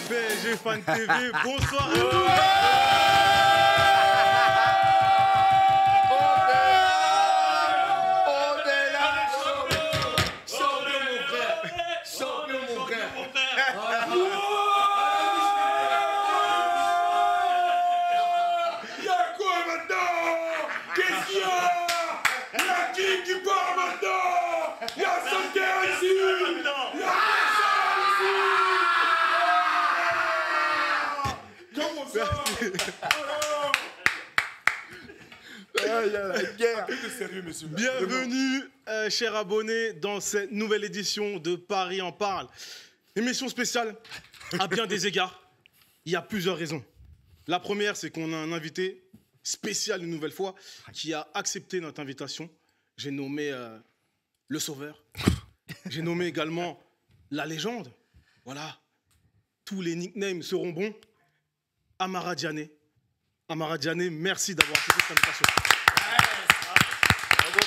PSG Fan TV, bonsoir. Bienvenue, chers abonnés, dans cette nouvelle édition de Paris en parle. Émission spéciale à bien des égards. Il y a plusieurs raisons. La première, c'est qu'on a un invité spécial une nouvelle fois qui a accepté notre invitation. J'ai nommé le Sauveur. J'ai nommé également la légende. Voilà. Tous les nicknames seront bons. Amara Diané. Amara Diané, merci d'avoir accepté cette invitation.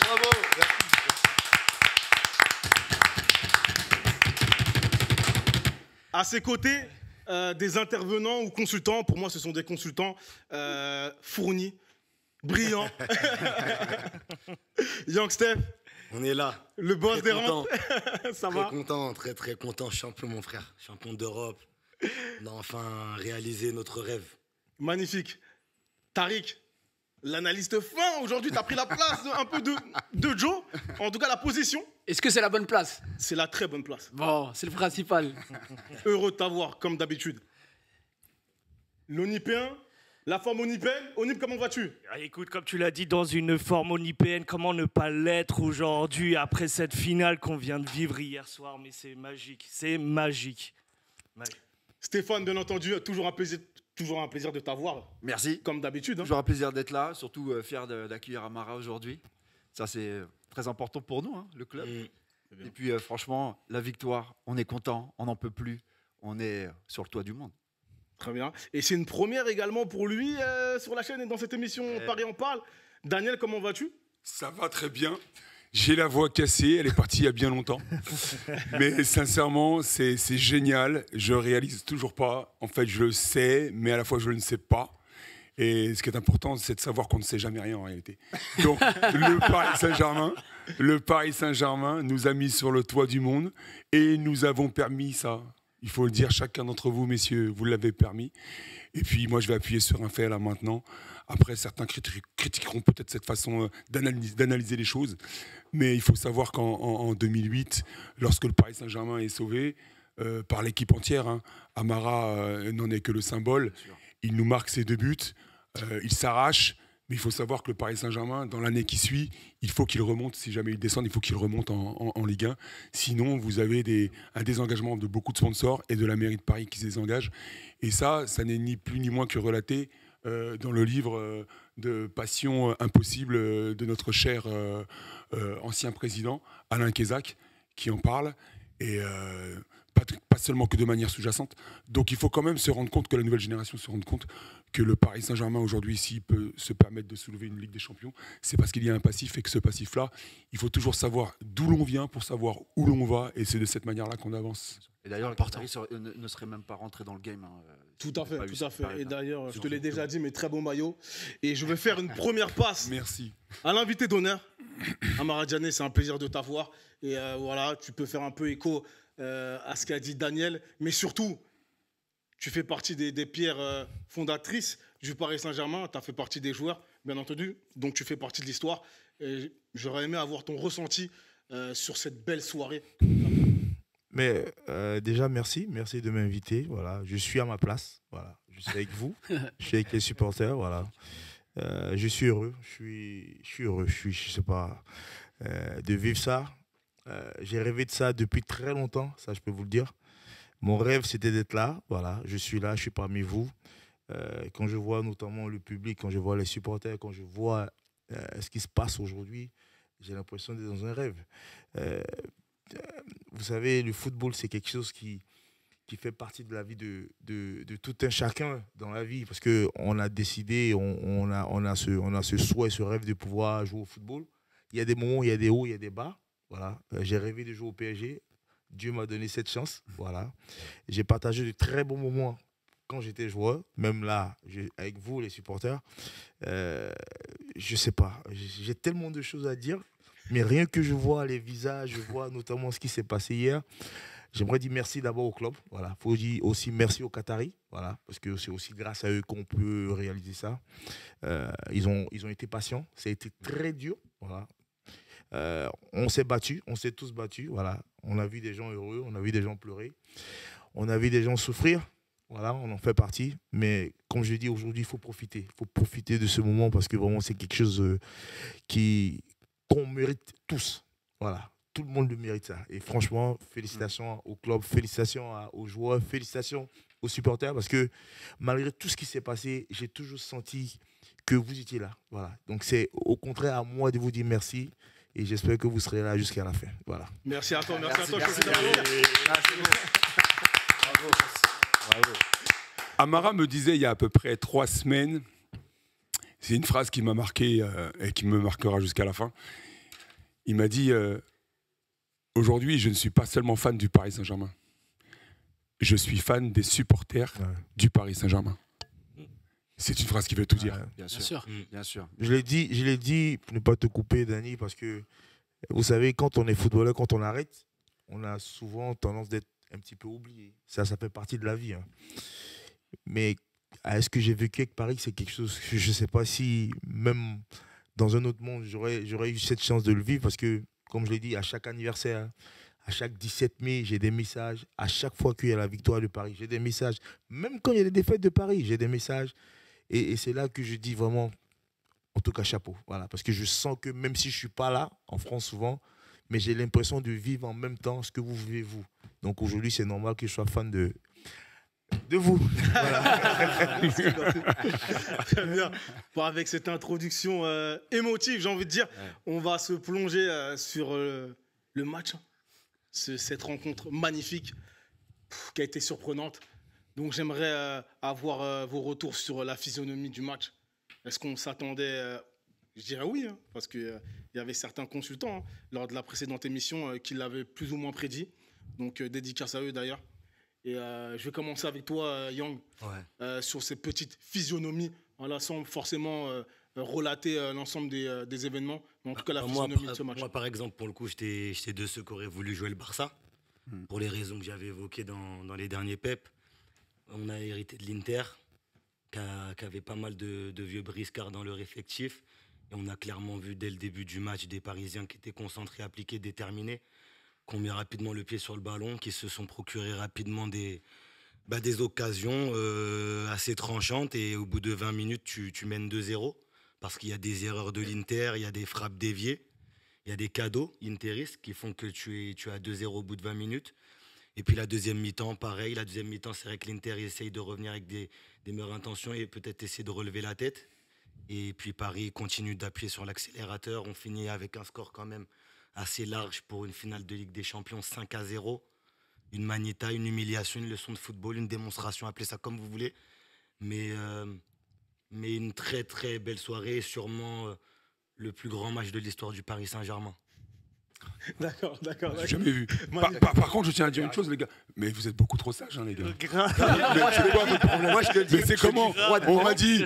Bravo. À ses côtés, des intervenants ou consultants, pour moi ce sont des consultants fournis, brillants. Young Steph. On est là. Le boss des rentes. Ça va? Très content, champion mon frère, champion d'Europe. On a enfin réalisé notre rêve. Magnifique. Tariq, l'analyste fin, aujourd'hui tu as pris la place un peu de Joe, en tout cas la position. Est-ce que c'est la bonne place? C'est la très bonne place. Bon, c'est le principal. Heureux de t'avoir, comme d'habitude. L'Onipéen, la forme onipéenne. Onip, comment vas-tu? Écoute, comme tu l'as dit, dans une forme onipéenne, comment ne pas l'être aujourd'hui après cette finale qu'on vient de vivre hier soir? Mais c'est magique, c'est magique. Stéphane, bien entendu, toujours un plaisir de t'avoir. Merci. Comme d'habitude. Toujours un plaisir d'être là, surtout fier d'accueillir Amara aujourd'hui. Ça, c'est très important pour nous, hein, le club. Et puis, franchement, la victoire, on est content, on n'en peut plus. On est sur le toit du monde. Très bien. Et c'est une première également pour lui sur la chaîne et dans cette émission Paris en parle. Daniel, comment vas-tu? Ça va très bien. J'ai la voix cassée, elle est partie il y a bien longtemps. Mais sincèrement, c'est génial. Je réalise toujours pas. En fait, je le sais, mais à la fois, je ne sais pas. Et ce qui est important, c'est de savoir qu'on ne sait jamais rien en réalité. Donc, le Paris Saint-Germain nous a mis sur le toit du monde et nous avons permis ça. Il faut le dire, chacun d'entre vous, messieurs, vous l'avez permis. Et puis, moi, je vais appuyer sur un fait là maintenant. Après, certains critiqueront peut-être cette façon d'analyser les choses. Mais il faut savoir qu'en 2008, lorsque le Paris Saint-Germain est sauvé par l'équipe entière, hein, Amara n'en est que le symbole. Il nous marque ses 2 buts. Il s'arrache. Mais il faut savoir que le Paris Saint-Germain, dans l'année qui suit, il faut qu'il remonte. Si jamais il descend, il faut qu'il remonte en Ligue 1. Sinon, vous avez un désengagement de beaucoup de sponsors et de la mairie de Paris qui se désengage. Et ça n'est ni plus ni moins que relaté dans le livre de Passion impossible de notre cher ancien président, Alain Kézak, qui en parle. Et pas seulement que de manière sous-jacente. Donc il faut quand même se rendre compte, que la nouvelle génération se rende compte que le Paris Saint-Germain aujourd'hui, s'il peut se permettre de soulever une Ligue des Champions, c'est parce qu'il y a un passif, et que ce passif-là, il faut toujours savoir d'où l'on vient pour savoir où l'on va, et c'est de cette manière-là qu'on avance. Et d'ailleurs, le Paris ne serait même pas rentré dans le game. Hein. Tout à fait. Et d'ailleurs, je te l'ai déjà dit, mais très beau maillot. Et je vais faire une première passe. Merci. À l'invité d'honneur, Amara Diané, c'est un plaisir de t'avoir. Et voilà, tu peux faire un peu écho à ce qu'a dit Daniel, mais surtout, tu fais partie des pierres fondatrices du Paris Saint-Germain, tu as fait partie des joueurs, bien entendu, donc tu fais partie de l'histoire. Et j'aurais aimé avoir ton ressenti sur cette belle soirée. Mais déjà, merci de m'inviter. Voilà, je suis à ma place. Voilà, je suis avec vous, je suis avec les supporters. Voilà, je suis heureux. Je sais pas, de vivre ça. J'ai rêvé de ça depuis très longtemps, ça je peux vous le dire. Mon rêve, c'était d'être là. Voilà, je suis là, je suis parmi vous. Quand je vois notamment le public, quand je vois les supporters, quand je vois ce qui se passe aujourd'hui, j'ai l'impression d'être dans un rêve. Vous savez, le football, c'est quelque chose qui fait partie de la vie de tout un chacun dans la vie. Parce qu'on a décidé, on a ce souhait, ce rêve de pouvoir jouer au football. Il y a des moments, il y a des hauts, il y a des bas. Voilà. J'ai rêvé de jouer au PSG. Dieu m'a donné cette chance. Voilà. J'ai partagé de très bons moments quand j'étais joueur, même là, avec vous, les supporters. Je sais pas, j'ai tellement de choses à dire, mais rien que je vois les visages, je vois notamment ce qui s'est passé hier. J'aimerais dire merci d'abord au club. Voilà. Il faut dire aussi merci aux Qataris, voilà, parce que c'est aussi grâce à eux qu'on peut réaliser ça. Ils ont été patients. Ça a été très dur. Voilà. On s'est battus, on s'est tous battus. Voilà. On a vu des gens heureux, on a vu des gens pleurer, on a vu des gens souffrir. Voilà, on en fait partie. Mais comme je dis aujourd'hui, il faut profiter. Il faut profiter de ce moment parce que vraiment, c'est quelque chose qu'on mérite tous. Voilà. Tout le monde le mérite ça. Et franchement, félicitations au club, félicitations aux joueurs, félicitations aux supporters parce que malgré tout ce qui s'est passé, j'ai toujours senti que vous étiez là. Voilà. Donc c'est au contraire à moi de vous dire merci et j'espère que vous serez là jusqu'à la fin. Voilà. Merci à toi, merci à toi. Bravo. Amara me disait il y a à peu près 3 semaines, c'est une phrase qui m'a marqué et qui me marquera jusqu'à la fin. Il m'a dit aujourd'hui, je ne suis pas seulement fan du Paris Saint-Germain. Je suis fan des supporters du Paris Saint-Germain. C'est une phrase qui veut tout dire. Bien sûr. Bien sûr. Je l'ai dit, pour ne pas te couper, Dani, parce que vous savez, quand on est footballeur, quand on arrête, on a souvent tendance d'être un petit peu oublié. Ça fait partie de la vie. Hein. Mais est-ce que j'ai vécu avec Paris, c'est quelque chose que je ne sais pas si, même dans un autre monde, j'aurais eu cette chance de le vivre parce que, comme je l'ai dit, à chaque anniversaire, à chaque 17 mai, j'ai des messages. À chaque fois qu'il y a la victoire de Paris, j'ai des messages. Même quand il y a des défaites de Paris, j'ai des messages. Et c'est là que je dis vraiment, en tout cas, chapeau. Voilà, parce que je sens que même si je ne suis pas là, en France souvent, mais j'ai l'impression de vivre en même temps ce que vous vivez vous. Donc aujourd'hui, c'est normal que je sois fan de vous. Voilà. Très bien. Bon, avec cette introduction émotive, j'ai envie de dire, on va se plonger sur le match. Cette rencontre magnifique qui a été surprenante. Donc j'aimerais avoir vos retours sur la physionomie du match. Est-ce qu'on s'attendait je dirais oui, hein, parce qu'il y avait certains consultants lors de la précédente émission qui l'avaient plus ou moins prédit. Donc dédicace à eux d'ailleurs. Et je vais commencer avec toi, Yang, sur ces petites physionomies, voilà, sans forcément relater l'ensemble des événements, mais en tout cas la physionomie de ce match. Moi, par exemple, pour le coup, j'étais de ceux qui auraient voulu jouer le Barça, pour les raisons que j'avais évoquées dans les derniers PEP. On a hérité de l'Inter, qui avait pas mal de vieux briscards dans leur effectif. Et on a clairement vu dès le début du match des Parisiens qui étaient concentrés, appliqués, déterminés, qui ont mis rapidement le pied sur le ballon, qui se sont procurés rapidement des occasions assez tranchantes. Et au bout de 20 minutes, tu mènes 2-0 parce qu'il y a des erreurs de l'Inter, il y a des frappes déviées, il y a des cadeaux interistes qui font que tu as 2-0 au bout de 20 minutes. Et puis la deuxième mi-temps, pareil. La deuxième mi-temps, c'est vrai que l'Inter essaye de revenir avec des meilleures intentions et peut-être essayer de relever la tête. Et puis Paris continue d'appuyer sur l'accélérateur. On finit avec un score quand même assez large pour une finale de Ligue des Champions, 5-0. Une manita, une humiliation, une leçon de football, une démonstration, appelez ça comme vous voulez. Mais une très très belle soirée, sûrement le plus grand match de l'histoire du Paris Saint-Germain. D'accord. J'ai jamais vu. Par contre, je tiens à dire une chose, les gars. Mais vous êtes beaucoup trop sages, hein, les gars. Mais c'est quoi votre problème? Mais c'est comment? On m'a dit,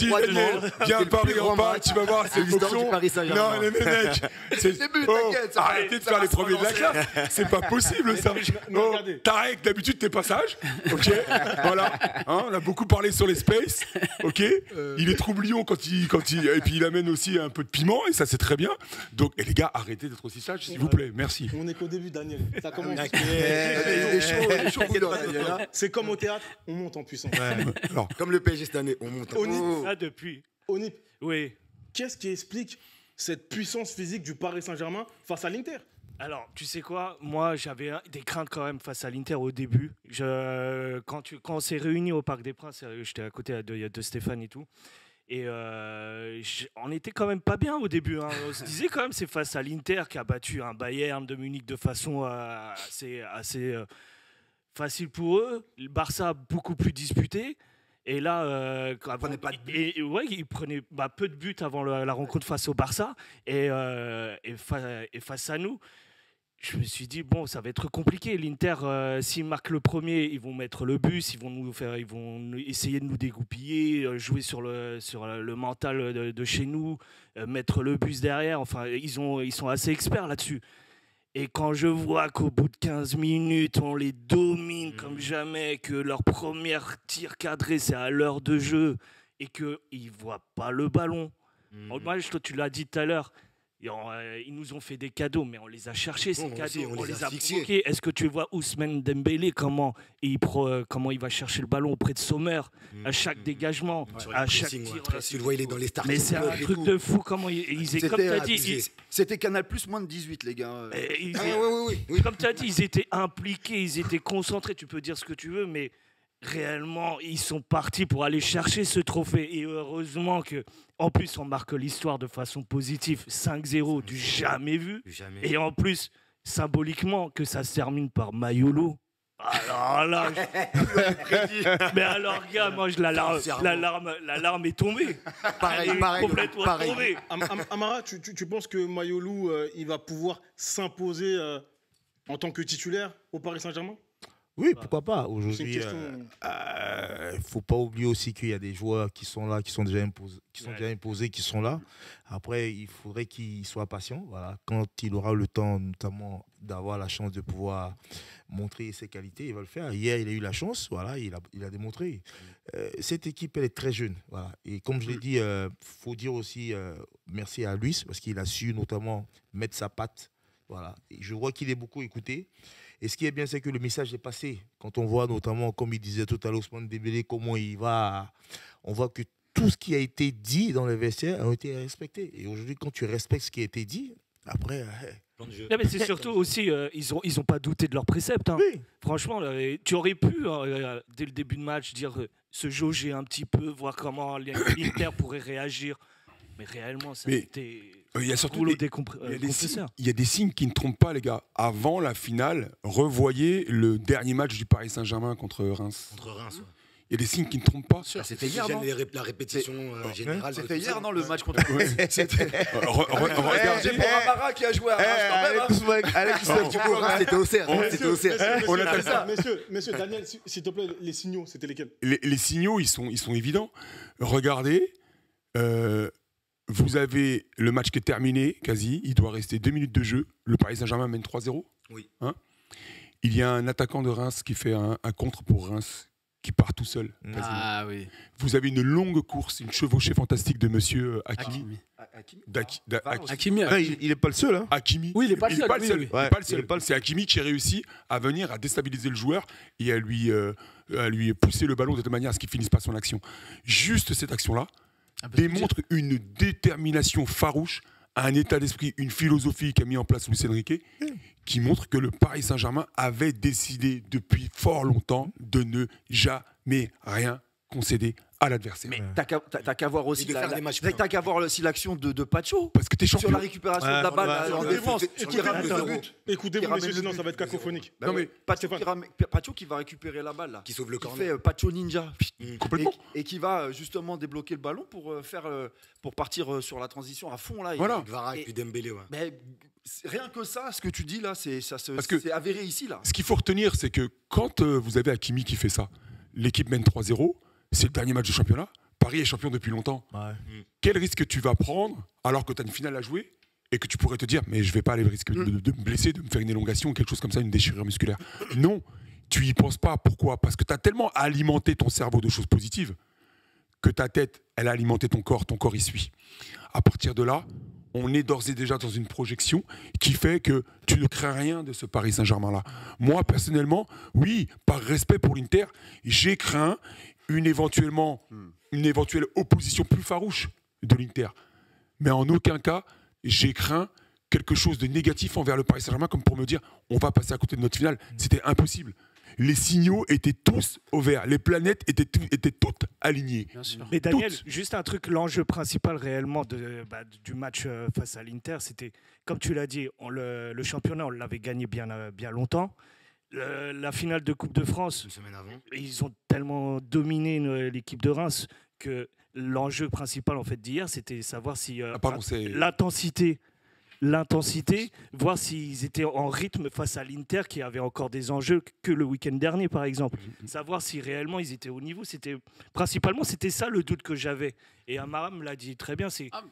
Daniel, viens à Paris en bas, tu vas voir, c'est fonction. Non, les mecs, arrêtez de faire les premiers de la classe. C'est pas possible, ça. Tarek, d'habitude, t'es pas sage. Ok, voilà. Hein, on a beaucoup parlé sur les spaces. Ok, il est troublion quand il. Et puis il amène aussi un peu de piment, et ça, c'est très bien. Donc, les gars, arrêtez d'être aussi sages, s'il vous plaît. Merci. On n'est qu'au début, Daniel. Ça commence. C'est comme au théâtre, on monte en puissance. Alors, comme le PSG cette année, on monte en puissance. Ah, depuis. Onip, Oui. qu'est-ce qui explique cette puissance physique du Paris Saint-Germain face à l'Inter? Alors, tu sais quoi? Moi, j'avais des craintes quand même face à l'Inter au début. Quand on s'est réunis au Parc des Princes, j'étais à côté de Stéphane et tout. Et on était quand même pas bien au début. Hein. On se disait quand même c'est face à l'Inter qui a battu un Bayern de Munich de façon assez facile pour eux. Le Barça a beaucoup plus disputé. Et là, Ils prenaient pas de buts. Ils prenaient peu de buts avant la rencontre face au Barça. Et face à nous, je me suis dit, bon, ça va être compliqué. L'Inter, s'ils marquent le premier, ils vont mettre le bus, ils vont essayer de nous dégoupiller, jouer sur le mental de chez nous, mettre le bus derrière. Enfin, ils sont assez experts là-dessus. Et quand je vois qu'au bout de 15 minutes, on les domine comme jamais, que leur premier tir cadré, c'est à l'heure de jeu, et qu'ils ne voient pas le ballon. Moi, tu l'as dit tout à l'heure, ils nous ont fait des cadeaux, mais on les a cherchés, ces cadeaux. On les a provoqués. Est-ce que tu vois Ousmane Dembélé, comment il va chercher le ballon auprès de Sommer, à chaque dégagement, à chaque tir. Tu le vois, il est dans les starting. Mais c'est un truc de fou, comment comme tu as dit. C'était Canal Plus moins de 18, les gars. Oui. Comme tu as dit, ils étaient impliqués, ils étaient concentrés. Tu peux dire ce que tu veux, mais réellement, ils sont partis pour aller chercher ce trophée. Et heureusement que, en plus, on marque l'histoire de façon positive. 5-0, du jamais vu. Et en plus, symboliquement, que ça se termine par Mayolo. Alors là, mais alors, gars, moi, la larme est tombée. Pareil. Complètement tombée. Amara, tu penses que Mayolou, il va pouvoir s'imposer en tant que titulaire au Paris Saint-Germain? Oui, pourquoi pas. Aujourd'hui, il question... ne faut pas oublier aussi qu'il y a des joueurs qui sont là, qui sont déjà imposés, qui sont là. Après, il faudrait qu'il soit patient. Voilà. Quand il aura le temps, notamment, d'avoir la chance de pouvoir montrer ses qualités, il va le faire. Hier, il a eu la chance, voilà, il a démontré. Cette équipe, elle est très jeune. Voilà. Et comme je l'ai dit, il faut dire aussi merci à Luis, parce qu'il a su notamment mettre sa patte. Voilà. Et je vois qu'il est beaucoup écouté. Et ce qui est bien, c'est que le message est passé. Quand on voit notamment, comme il disait tout à l'heure, Ousmane Dembélé, comment il va, on voit que tout ce qui a été dit dans les vestiaires a été respecté. Et aujourd'hui, quand tu respectes ce qui a été dit, après... Non, mais c'est surtout aussi, ils ont pas douté de leurs préceptes. Hein. Oui. Franchement, tu aurais pu, dès le début de match, dire se jauger un petit peu, voir comment l'Inter pourrait réagir. Mais réellement, ça a été... Il y a surtout il y a des signes qui ne trompent pas, les gars. Avant la finale, revoyez le dernier match du Paris Saint-Germain contre Reims. Ouais. Il y a des signes qui ne trompent pas. C'était hier, non? La répétition générale. C'était hier, non, le match contre Regardez. C'est pour Amara qui a joué à Reims. C'était au CER. Messieurs, Daniel, s'il te plaît, les signaux, c'était lesquels? Les signaux, ils sont évidents. Regardez. Vous avez le match qui est terminé, quasi. Il doit rester 2 minutes de jeu. Le Paris Saint-Germain mène 3-0. Oui. Hein, il y a un attaquant de Reims qui fait un contre pour Reims, qui part tout seul. Ah oui. Vous avez une longue course, une chevauchée fantastique de monsieur Hakimi. Hakimi. Il n'est pas le seul. Hein. Hakimi. Oui, il n'est pas le seul. Il n'est pas le seul. C'est Hakimi qui réussit à venir à déstabiliser le joueur et à lui pousser le ballon de telle manière à ce qu'il finisse pas son action. Juste cette action-là démontre une détermination farouche, un état d'esprit, une philosophie qu'a mis en place Luis Enrique, qui montre que le Paris Saint-Germain avait décidé depuis fort longtemps de ne jamais rien concéder à l'adversaire. Mais t'as qu'à voir aussi l'action de Pacho. Parce que t'es champion. Sur la récupération de la balle en défense. Écoutez-vous, messieurs, sinon ça va être cacophonique. Non mais Pacho qui va récupérer la balle là. Qui sauve le corner. Fait Pacho Ninja. Complètement. Et qui va justement débloquer le ballon pour partir sur la transition à fond là. Voilà. Gvara et puis Dembélé, ouais. Mais rien que ça, ce que tu dis là, c'est avéré ici là. Ce qu'il faut retenir, c'est que quand vous avez Hakimi qui fait ça, l'équipe mène 3-0, c'est le dernier match du championnat. Paris est champion depuis longtemps. Ouais. Quel risque tu vas prendre alors que tu as une finale à jouer et que tu pourrais te dire mais je vais pas aller risquer de me blesser, de me faire une élongation ou quelque chose comme ça, une déchirure musculaire. Non, tu y penses pas. Pourquoi? Parce que tu as tellement alimenté ton cerveau de choses positives que ta tête, elle a alimenté ton corps y suit. À partir de là, on est d'ores et déjà dans une projection qui fait que tu ne crains rien de ce Paris Saint-Germain-là. Moi, personnellement, oui, par respect pour l'Inter, j'ai craint une éventuelle opposition plus farouche de l'Inter. Mais en aucun cas, j'ai craint quelque chose de négatif envers le Paris Saint-Germain, comme pour me dire on va passer à côté de notre finale. C'était impossible. Les signaux étaient tous au vert. Les planètes étaient toutes alignées. Mais Daniel, juste un truc, l'enjeu principal réellement du match face à l'Inter, c'était, comme tu l'as dit, le championnat, on l'avait gagné bien longtemps. La finale de Coupe de France, une semaine avant, ils ont tellement dominé l'équipe de Reims que l'enjeu principal en fait d'hier, c'était savoir si l'intensité l'intensité, voir s'ils étaient en rythme face à l'Inter qui avait encore des enjeux que le week-end dernier, par exemple. Savoir si réellement ils étaient au niveau, principalement c'était ça le doute que j'avais. Et Amara me l'a dit très bien,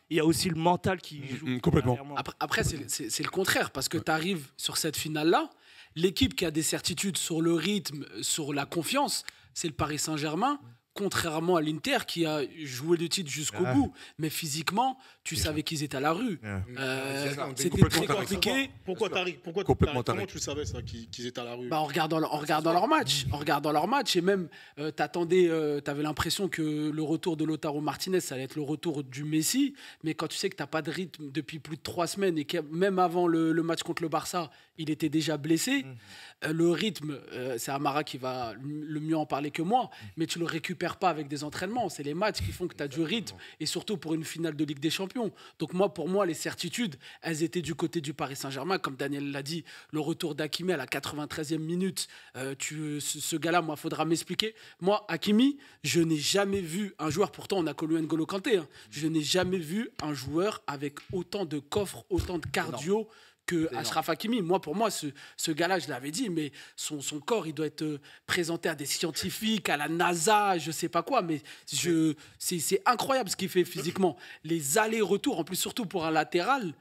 il y a aussi le mental qui joue. Complètement. Après c'est le contraire, parce que tu arrives sur cette finale-là, l'équipe qui a des certitudes sur le rythme, sur la confiance, c'est le Paris Saint-Germain. Contrairement à l'Inter qui a joué le titre jusqu'au bout, mais physiquement, tu savais qu'ils étaient à la rue. C'était très compliqué. Pourquoi comment tu savais ça qu'ils étaient à la rue? En regardant leur match, et même t'avais l'impression que le retour de Lautaro Martinez, ça allait être le retour du Messi, mais quand tu sais que t'as pas de rythme depuis plus de 3 semaines et que même avant le match contre le Barça, il était déjà blessé. Le rythme, c'est Amara qui va le mieux en parler que moi, mais tu le récupères pas avec des entraînements. C'est les matchs qui font que tu as du rythme, et surtout pour une finale de Ligue des Champions. Donc pour moi, les certitudes, elles étaient du côté du Paris Saint-Germain. Comme Daniel l'a dit, le retour d'Hakimi à la 93e minute, ce gars-là, moi, faudra m'expliquer. Moi, Hakimi, je n'ai jamais vu un joueur, pourtant on a connu N'Golo Kanté, je n'ai jamais vu un joueur avec autant de coffre, autant de cardio que Achraf Hakimi. Pour moi, ce gars-là, je l'avais dit, mais son corps, il doit être présenté à des scientifiques, à la NASA, je sais pas quoi, mais c'est incroyable ce qu'il fait physiquement. Les allers-retours, en plus, surtout pour un latéral,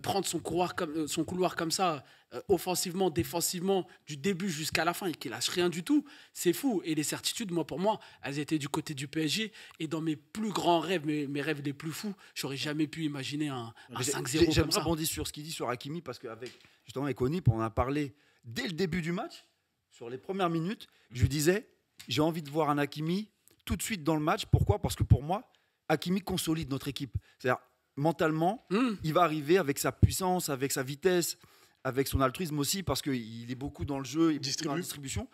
prendre son couloir comme ça, offensivement, défensivement, du début jusqu'à la fin, et qu'il lâche rien du tout, c'est fou. Et les certitudes, pour moi, elles étaient du côté du PSG. Et dans mes plus grands rêves, mes rêves les plus fous, j'aurais jamais pu imaginer un 5-0 comme ça. Rebondir sur ce qu'il dit sur Hakimi, parce qu'avec Onip, on a parlé dès le début du match, sur les premières minutes. Je lui disais, j'ai envie de voir un Hakimi tout de suite dans le match. Pourquoi ? Parce que pour moi, Hakimi consolide notre équipe. C'est-à-dire, mentalement, il va arriver avec sa puissance, avec sa vitesse, avec son altruisme aussi, parce qu'il est beaucoup dans le jeu, il est dans la distribution.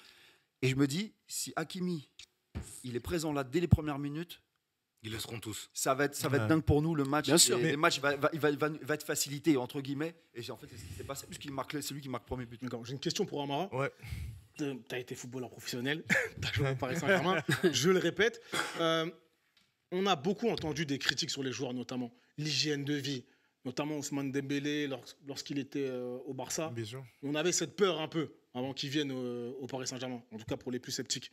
Et je me dis, si Hakimi, il est présent là dès les premières minutes, ils le seront tous. Ça va être dingue pour nous, le match. Bien sûr. Le match va être facilité, entre guillemets. Et en fait, c'est ce qui s'est passé, c'est lui qui marque le premier but. J'ai une question pour Amara. Ouais. Tu as été footballeur professionnel, tu as joué au Paris Saint-Germain, je le répète. On a beaucoup entendu des critiques sur les joueurs, notamment l'hygiène de vie, notamment Ousmane Dembélé lorsqu'il était au Barça. Bien sûr. On avait cette peur un peu avant qu'il vienne au Paris Saint-Germain, en tout cas pour les plus sceptiques.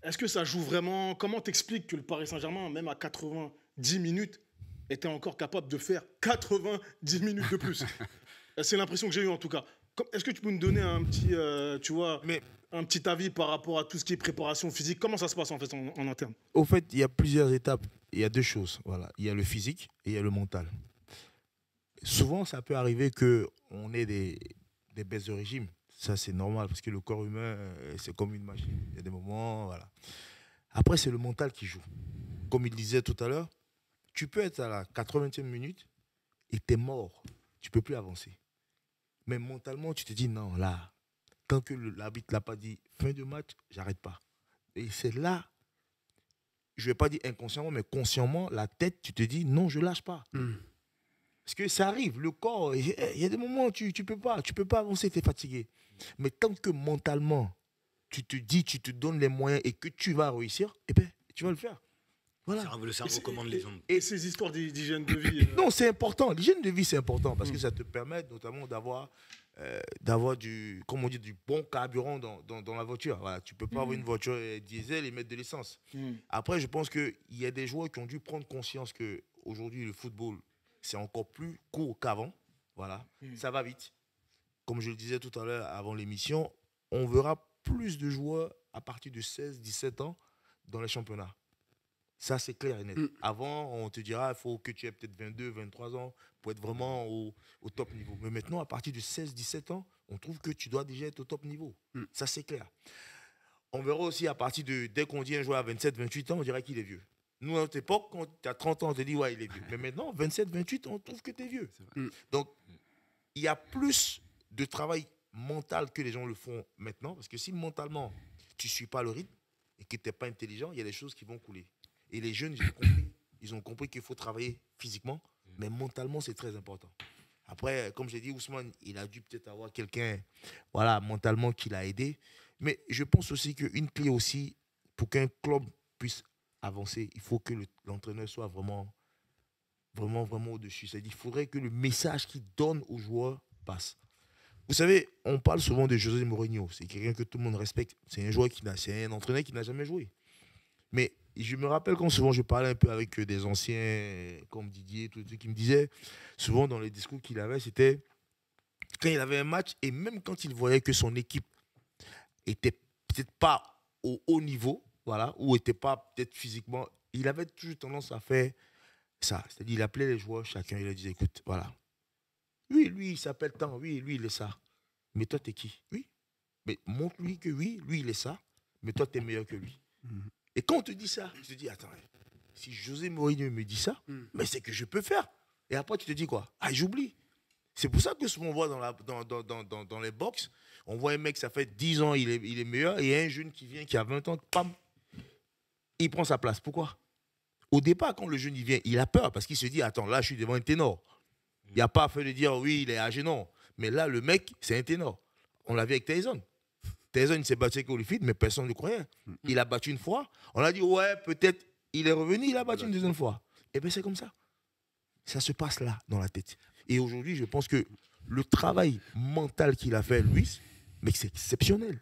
Est-ce que ça joue vraiment? Comment t'expliques que le Paris Saint-Germain, même à 90 minutes, était encore capable de faire 90 minutes de plus? C'est l'impression que j'ai eue en tout cas. Est-ce que tu peux nous donner un petit, un petit avis par rapport à tout ce qui est préparation physique? Comment ça se passe en fait en interne? Au fait, il y a plusieurs étapes. Il y a 2 choses. Voilà. Il y a le physique et il y a le mental. Souvent, ça peut arriver qu'on ait des baisses de régime. Ça, c'est normal parce que le corps humain, c'est comme une machine. Il y a des moments, voilà. Après, c'est le mental qui joue. Comme il disait tout à l'heure, tu peux être à la 80e minute et tu es mort. Tu ne peux plus avancer. Mais mentalement, tu te dis non, là, tant que l'arbitre ne l'a pas dit fin de match, j'arrête pas. Et c'est là, je ne vais pas dire inconsciemment, mais consciemment, la tête, tu te dis non, je ne lâche pas. Parce que ça arrive, le corps, il y a des moments où tu ne peux pas avancer, tu es fatigué. Mais tant que mentalement, tu te dis, tu te donnes les moyens et que tu vas réussir, eh ben, tu vas le faire. Voilà. Le cerveau commande les hommes. Et ces histoires d'hygiène de vie Non, c'est important. L'hygiène de vie, c'est important parce que ça te permet notamment d'avoir du bon carburant dans la voiture. Voilà, tu ne peux pas avoir une voiture diesel et mettre de l'essence. Après, je pense qu'il y a des joueurs qui ont dû prendre conscience qu'aujourd'hui, le football, c'est encore plus court qu'avant. Voilà, ça va vite. Comme je le disais tout à l'heure avant l'émission, on verra plus de joueurs à partir de 16-17 ans dans les championnats. Ça, c'est clair et net. Avant, on te dira il faut que tu aies peut-être 22, 23 ans pour être vraiment au top niveau. Mais maintenant, à partir de 16-17 ans, on trouve que tu dois déjà être au top niveau. Ça, c'est clair. On verra aussi à partir dès qu'on dit un joueur à 27, 28 ans, on dirait qu'il est vieux. Nous, à notre époque, quand tu as 30 ans, on te dit ouais, il est vieux. Mais maintenant, 27, 28, on trouve que tu es vieux. Donc, il y a plus de travail mental que les gens le font maintenant. Parce que si mentalement, tu ne suis pas le rythme et que tu n'es pas intelligent, il y a des choses qui vont couler. Et les jeunes, ils ont compris qu'il faut travailler physiquement, mais mentalement, c'est très important. Après, comme j'ai dit, Ousmane, il a dû peut-être avoir quelqu'un, voilà, mentalement, qui l'a aidé. Mais je pense aussi qu'une clé aussi, pour qu'un club puisse avancer, il faut que l'entraîneur soit vraiment vraiment, vraiment au-dessus. C'est-à-dire qu'il faudrait que le message qu'il donne aux joueurs passe. Vous savez, on parle souvent de José Mourinho. C'est quelqu'un que tout le monde respecte. C'est un entraîneur qui n'a jamais joué. Mais je me rappelle quand souvent je parlais un peu avec des anciens comme Didier, tout ceux qui me disaient, souvent dans les discours qu'il avait, c'était quand il avait un match et même quand il voyait que son équipe était peut-être pas au haut niveau, voilà, ou était pas peut-être physiquement, il avait toujours tendance à faire ça. C'est-à-dire, il appelait les joueurs, chacun, il leur disait, écoute, voilà. Oui, lui, il s'appelle tant, oui, lui, il est ça. Mais toi, t'es qui? Oui. Mais montre-lui que oui, lui, il est ça, mais toi, t'es meilleur que lui. Et quand on te dit ça, tu te dis, attends, si José Mourinho me dit ça, mais c'est que je peux faire. Et après, tu te dis quoi? Ah, j'oublie. C'est pour ça que souvent on voit dans les box, on voit un mec, ça fait 10 ans, il est meilleur, et un jeune qui vient, qui a 20 ans, pam, il prend sa place. Pourquoi? Au départ, quand le jeune il vient, il a peur, parce qu'il se dit, attends, là, je suis devant un ténor. Il n'y a pas à faire de dire, oui, il est âgé, non. Mais là, le mec, c'est un ténor. On l'a vu avec Tyson. Tyson, il s'est battu avec Holyfield, mais personne ne le croyait. Il a battu une fois. On a dit, ouais, peut-être, il est revenu, il a battu une deuxième fois. Et bien, c'est comme ça. Ça se passe là, dans la tête. Et aujourd'hui, je pense que le travail mental qu'il a fait, Luis, mais c'est exceptionnel.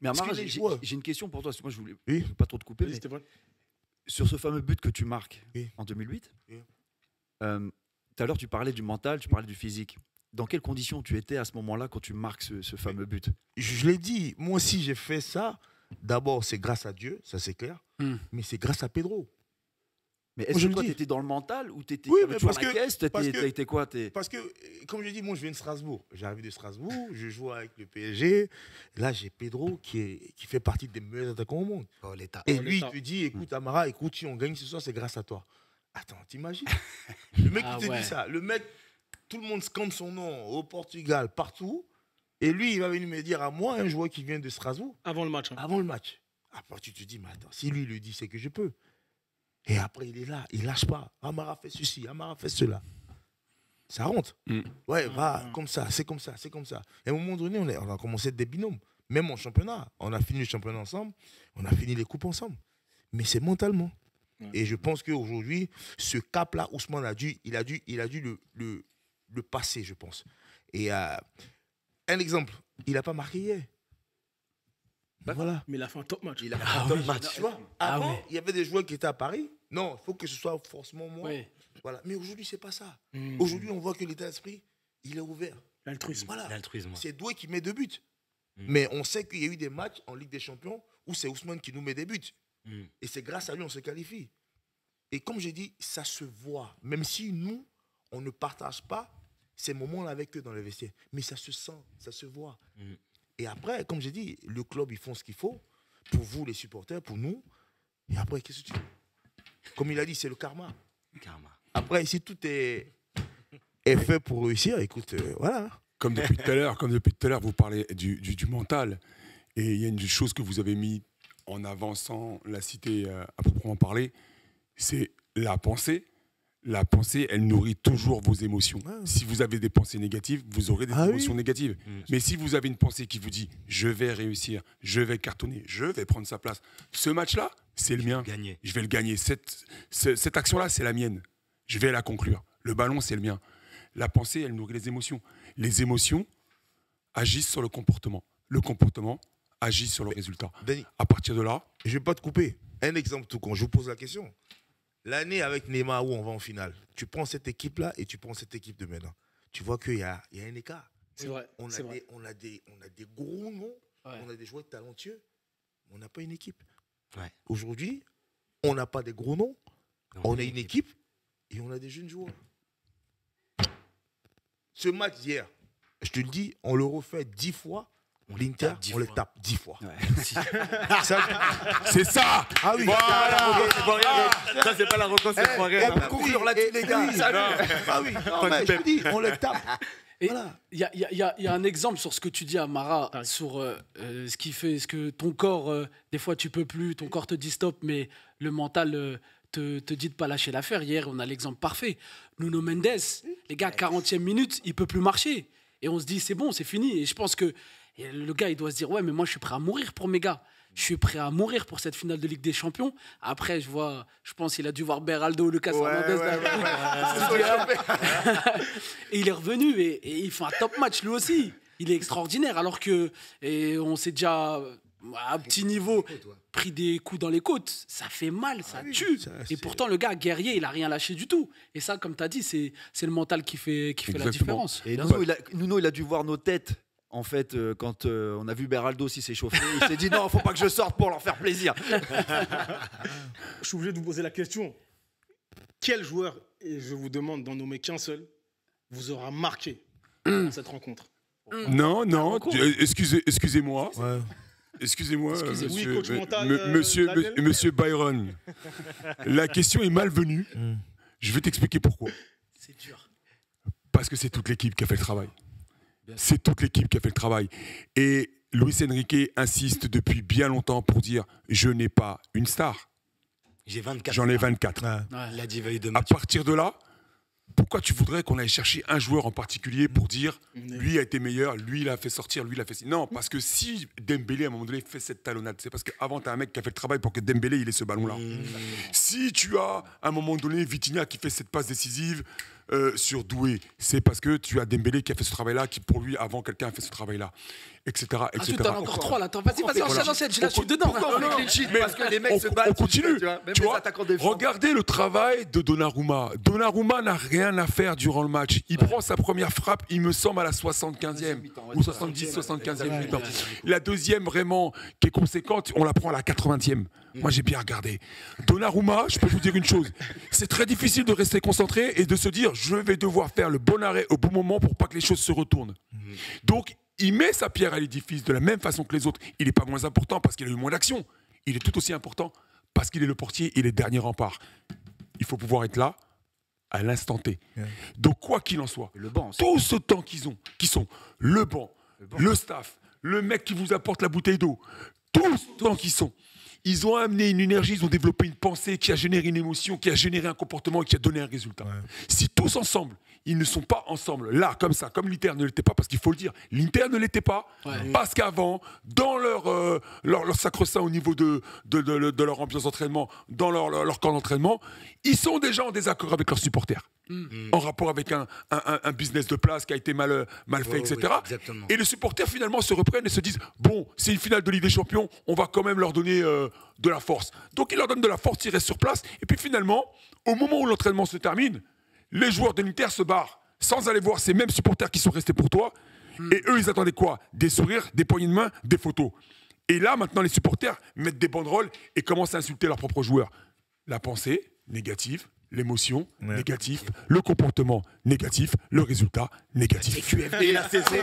Mais Amara, Parce que j'ai une question pour toi. Parce que moi, je voulais Oui. pas trop te couper. Vas-y, Mais Stéphane. sur ce fameux but que tu marques Oui. en 2008, Oui. tout à l'heure, tu parlais du mental, tu parlais du physique. Dans quelles conditions tu étais à ce moment-là quand tu marques ce fameux but? Je l'ai dit, moi aussi, j'ai fait ça. D'abord, c'est grâce à Dieu, ça c'est clair. Mais c'est grâce à Pedro. Mais Moi, est-ce je que le toi, dis. tu étais dans le mental ou tu étais Oui, mais toujours parce à la que- caisse? parce que- T'étais quoi? Parce que, comme je dis, moi, je viens de Strasbourg. J'arrive de Strasbourg, je joue avec le PSG. Là, j'ai Pedro qui fait partie des meilleurs attaquants au monde. Oh, l'État. Et Oh, lui, il l'État. te dit, écoute, Amara, écoute, si on gagne ce soir, c'est grâce à toi. Attends, t'imagines? Le mec Ah qui te ouais. dit ça. Le mec, tout le monde scande son nom au Portugal, partout. Et lui, il va venir me dire à moi, un joueur qui vient de Strasbourg, Avant le match. Hein. avant le match. Après, tu te dis, mais attends, si lui le dit, c'est que je peux. Et après, il est là, il lâche pas. Amara fait ceci, Amara fait cela. Ça rentre. Ouais, va, comme ça, c'est comme ça, c'est comme ça. Et à un moment donné, on a commencé à être des binômes. Même en championnat. On a fini le championnat ensemble, on a fini les coupes ensemble. Mais c'est mentalement. Et je pense qu'aujourd'hui, ce cap-là, Ousmane il a dû le passer, je pense. Et un exemple, il n'a pas marqué hier. Voilà. Mais il a fait un top match. Il a Tu vois, avant, il y avait des joueurs qui étaient à Paris. Non, il faut que ce soit forcément moi. Ouais. Voilà. Mais aujourd'hui, c'est pas ça. Aujourd'hui, on voit que l'état d'esprit, il est ouvert. L'altruisme. Voilà. L'altruisme. C'est Doué qui met 2 buts. Mais on sait qu'il y a eu des matchs en Ligue des Champions où c'est Ousmane qui nous met des buts. Et c'est grâce à lui on se qualifie. Et comme j'ai dit, ça se voit. Même si nous, on ne partage pas ces moments-là avec eux dans les vestiaires. Mais ça se sent, ça se voit. Et après, comme j'ai dit, le club, ils font ce qu'il faut. Pour vous, les supporters, pour nous. Et après, qu'est-ce que tu... Comme il a dit, c'est le karma. Karma. Après, si tout est fait pour réussir, écoute, voilà. Comme depuis tout à l'heure, vous parlez du mental. Et il y a une chose que vous avez mis en avant sans la citer à proprement parler, c'est la pensée. La pensée, elle nourrit toujours vos émotions. Si vous avez des pensées négatives, vous aurez des émotions négatives. Mais si vous avez une pensée qui vous dit « je vais réussir, je vais cartonner, je vais prendre sa place », ce match-là, c'est le mien. Gagner. Je vais le gagner. Cette action-là, c'est la mienne. Je vais la conclure. Le ballon, c'est le mien. La pensée, elle nourrit les émotions. Les émotions agissent sur le comportement. Le comportement agit sur le résultat. Denis, À partir de là, je ne vais pas te couper. Un exemple tout con, je vous pose la question. L'année avec Neymar où on va en finale, tu prends cette équipe-là et tu prends cette équipe de maintenant. Tu vois qu'il y a un écart. C'est vrai. On C'est a, vrai. on a des gros noms, Ouais. on a des joueurs talentueux, mais on n'a pas une équipe. Ouais. Aujourd'hui, on n'a pas des gros noms, Non, on mais- a une équipe et on a des jeunes joueurs. Ce match d'hier, je te le dis, on le refait 10 fois. L'Inter, tape 10 on le fois. tape 10 fois. c'est ça. Ah oui, Ça, c'est pas la reco, c'est on peut conclure là-dessus, les gars. Ah oui, non, mais je te dis, on le tape. Et Voilà. il y a un exemple sur ce que tu dis, Amara, sur ce qui fait, ce que ton corps, des fois tu peux plus, ton corps te dit stop, mais le mental te dit de pas lâcher l'affaire. Hier, on a l'exemple parfait. Nuno Mendes, les gars, 40e minute, il peut plus marcher. Et on se dit, c'est bon, c'est fini. Et je pense que le gars, il doit se dire, ouais, mais moi, je suis prêt à mourir pour mes gars. Je suis prêt à mourir pour cette finale de Ligue des Champions. Après, je pense qu'il a dû voir Beraldo, Lucas Hernandez. Et il est revenu et il fait un top match lui aussi. Il est extraordinaire. Alors que on s'est déjà, à un petit niveau, pris des coups dans les côtes. Ça fait mal, ça tue. Et pourtant, le gars, guerrier, il n'a rien lâché du tout. Et ça, comme tu as dit, c'est le mental qui fait la différence. Et Nuno, il a dû voir nos têtes. En fait, quand on a vu Beraldo aussi s'échauffer, il s'est dit non, faut pas que je sorte pour leur faire plaisir. Je suis obligé de vous poser la question. Quel joueur, et je vous demande d'en nommer qu'un seul, vous aura marqué dans cette rencontre? Non, excusez-moi. Ouais. Excusez-moi, Oui, coach mental, monsieur Byron. La question est malvenue. Je vais t'expliquer pourquoi. C'est dur. Parce que c'est toute l'équipe qui a fait le travail. C'est toute l'équipe qui a fait le travail. Et Luis Enrique insiste depuis bien longtemps pour dire « je n'ai pas une star, J'ai 24. j'en ai 24 ». Il a dit veille de À match. partir de là, pourquoi tu voudrais qu'on aille chercher un joueur en particulier pour dire « lui a été meilleur, lui il a fait sortir, lui il a fait... » Non, parce que si Dembélé à un moment donné fait cette talonnade, c'est parce qu'avant tu as un mec qui a fait le travail pour que Dembélé il ait ce ballon-là. Si tu as à un moment donné Vitinha qui fait cette passe décisive sur Doué, c'est parce que tu as Dembélé qui a fait ce travail-là, qui pour lui avant quelqu'un a fait ce travail-là, etc. Ah, tu t'en as encore 3 là. Attends, vas-y, enchaîne, je la suis dedans. Pourquoi on fait clean sheet? Parce que les mecs se battent. On continue. Tu vois, même Tu les vois, attaquants défendent. regardez le travail de Donnarumma. Donnarumma n'a rien à faire durant le match. Il prend sa première frappe, il me semble, à la 75e ou 70, 75e mi-temps. La deuxième, vraiment, qui est conséquente, on la prend à la 80e. Moi, j'ai bien regardé. Donnarumma, je peux vous dire une chose. C'est très difficile de rester concentré et de se dire, je vais devoir faire le bon arrêt au bon moment pour pas que les choses se retournent. Donc, il met sa pierre à l'édifice de la même façon que les autres. Il n'est pas moins important parce qu'il a eu moins d'action. Il est tout aussi important parce qu'il est le portier et les derniers remparts. Il faut pouvoir être là à l'instant T. Donc, quoi qu'il en soit, tout ce temps qui sont le banc, le staff, le mec qui vous apporte la bouteille d'eau, tout ce temps qu'ils sont, ils ont amené une énergie, ils ont développé une pensée qui a généré une émotion, qui a généré un comportement et qui a donné un résultat. Si tous ensemble, ils ne sont pas ensemble, là, comme ça, comme l'Inter ne l'était pas, parce qu'il faut le dire, l'Inter ne l'était pas, parce qu'avant, dans leur sacre-saint au niveau de leur ambiance d'entraînement, dans leur camp d'entraînement, ils sont déjà en désaccord avec leurs supporters. En rapport avec un business de place qui a été mal fait, etc. exactement. Et les supporters finalement se reprennent et se disent bon, c'est une finale de Ligue des Champions, on va quand même leur donner de la force. Donc ils leur donnent de la force, ils restent sur place. Et puis finalement, au moment où l'entraînement se termine, les joueurs de l'Inter se barrent sans aller voir ces mêmes supporters qui sont restés pour toi. Et eux, ils attendaient quoi? Des sourires, des poignées de main, des photos. Et là, maintenant, les supporters mettent des banderoles et commencent à insulter leurs propres joueurs. La pensée négative. L'émotion, négatif. Le comportement, négatif. Le résultat, négatif. Et la saison,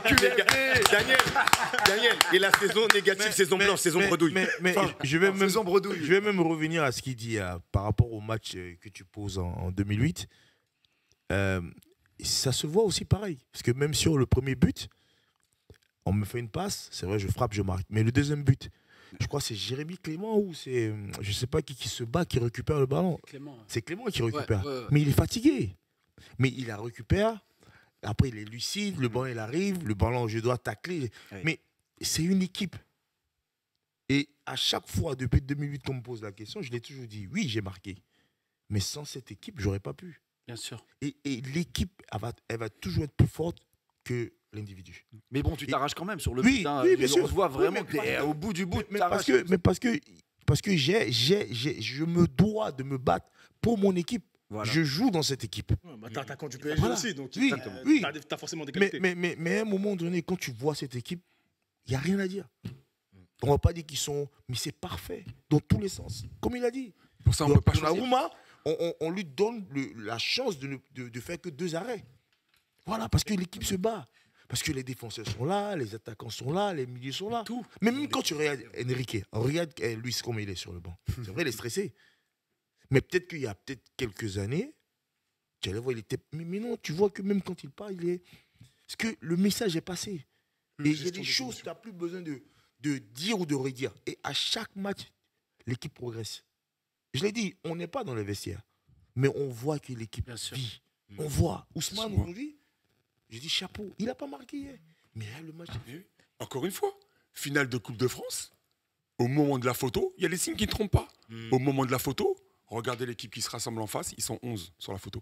Daniel, et la saison négative, saison blanche, saison bredouille. Mais je vais même revenir à ce qu'il dit par rapport au match que tu poses en 2008. Ça se voit aussi pareil. Parce que même sur le premier but, on me fait une passe, c'est vrai, je frappe, je marque. Mais le deuxième but, je crois que c'est Jérémy Clément ou c'est, je ne sais pas qui se bat, qui récupère le ballon. C'est Clément qui récupère. Ouais. Mais il est fatigué. Mais il la récupère. Après, il est lucide. Le ballon, il arrive. Le ballon, je dois tacler. Oui. Mais c'est une équipe. Et à chaque fois, depuis 2008 qu'on me pose la question, je l'ai toujours dit, oui, j'ai marqué. Mais sans cette équipe, je n'aurais pas pu. Bien sûr. Et l'équipe, elle va toujours être plus forte que l'individu. Mais bon, tu t'arraches quand même sur le but. Oui, bien sûr. On se voit vraiment que t'es au bout du bout. Parce que je me dois de me battre pour mon équipe. Voilà. Je joue dans cette équipe. T'es attaquant du PSG aussi, donc t'as forcément des qualités. Mais à un moment donné, quand tu vois cette équipe, il n'y a rien à dire. On ne va pas dire qu'ils sont... Mais c'est parfait, dans tous les sens. Comme il a dit. Pour ça, on ne peut pas choisir. Donnarumma, on lui donne la chance de faire que 2 arrêts. Voilà, parce que l'équipe se bat. Parce que les défenseurs sont là, les attaquants sont là, les milieux sont là. Tout. Mais même quand tu regardes Enrique, regarde Luis comme il est sur le banc. C'est vrai, il est stressé. Mais peut-être qu'il y a quelques années, tu allais voir, il était... Mais non, tu vois que même quand il parle, il est... Parce que le message est passé. Et il y a des choses que tu n'as plus besoin de dire ou de redire. Et à chaque match, l'équipe progresse. Je l'ai dit, on n'est pas dans le vestiaire. Mais on voit que l'équipe vit. On voit. Ousmane, aujourd'hui... Je dis chapeau, il n'a pas marqué hier. Mais là, le match est vu. Encore une fois, finale de Coupe de France. Au moment de la photo, il y a les signes qui ne trompent pas. Au moment de la photo, regardez l'équipe qui se rassemble en face, ils sont 11 sur la photo.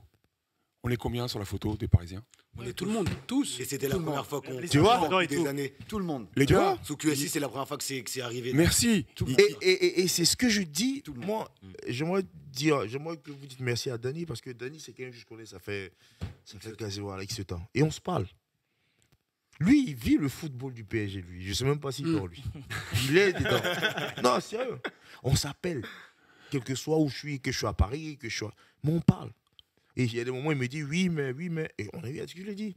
On est combien sur la photo des Parisiens? On est Tout le monde, tous. Et c'était la première fois qu'on. Tu vois des années. Tout le monde. Les gars, Sous QSI, c'est la première fois que c'est arrivé. merci. Et c'est ce que je dis. Moi, j'aimerais que vous dites merci à Dany, parce que Dany, c'est quelqu'un que je connais, ça fait quasiment avec ce temps. Et on se parle. Lui, il vit le football du PSG, lui. Je ne sais même pas s'il dort, lui. Il est dedans. Non, sérieux. On s'appelle. Quel que soit où je suis, que je suis à Paris, que je sois. Mais on parle. Et il y a des moments où il me dit oui, mais. Et on a eu à ce que je lui ai dit.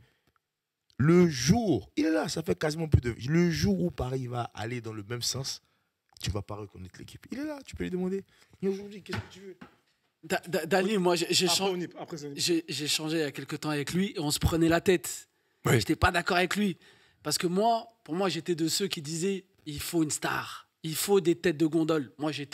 Le jour, il est là, ça fait quasiment plus de. Le jour où Paris va aller dans le même sens, tu ne vas pas reconnaître l'équipe. Il est là, tu peux lui demander. Mais aujourd'hui, qu'est-ce que tu veux? Dany, moi, j'ai Après, c'est- j'ai changé il y a quelques temps avec lui et on se prenait la tête. Ouais. Je n'étais pas d'accord avec lui. Parce que pour moi, j'étais de ceux qui disaient il faut une star. Il faut des têtes de gondole. Moi, le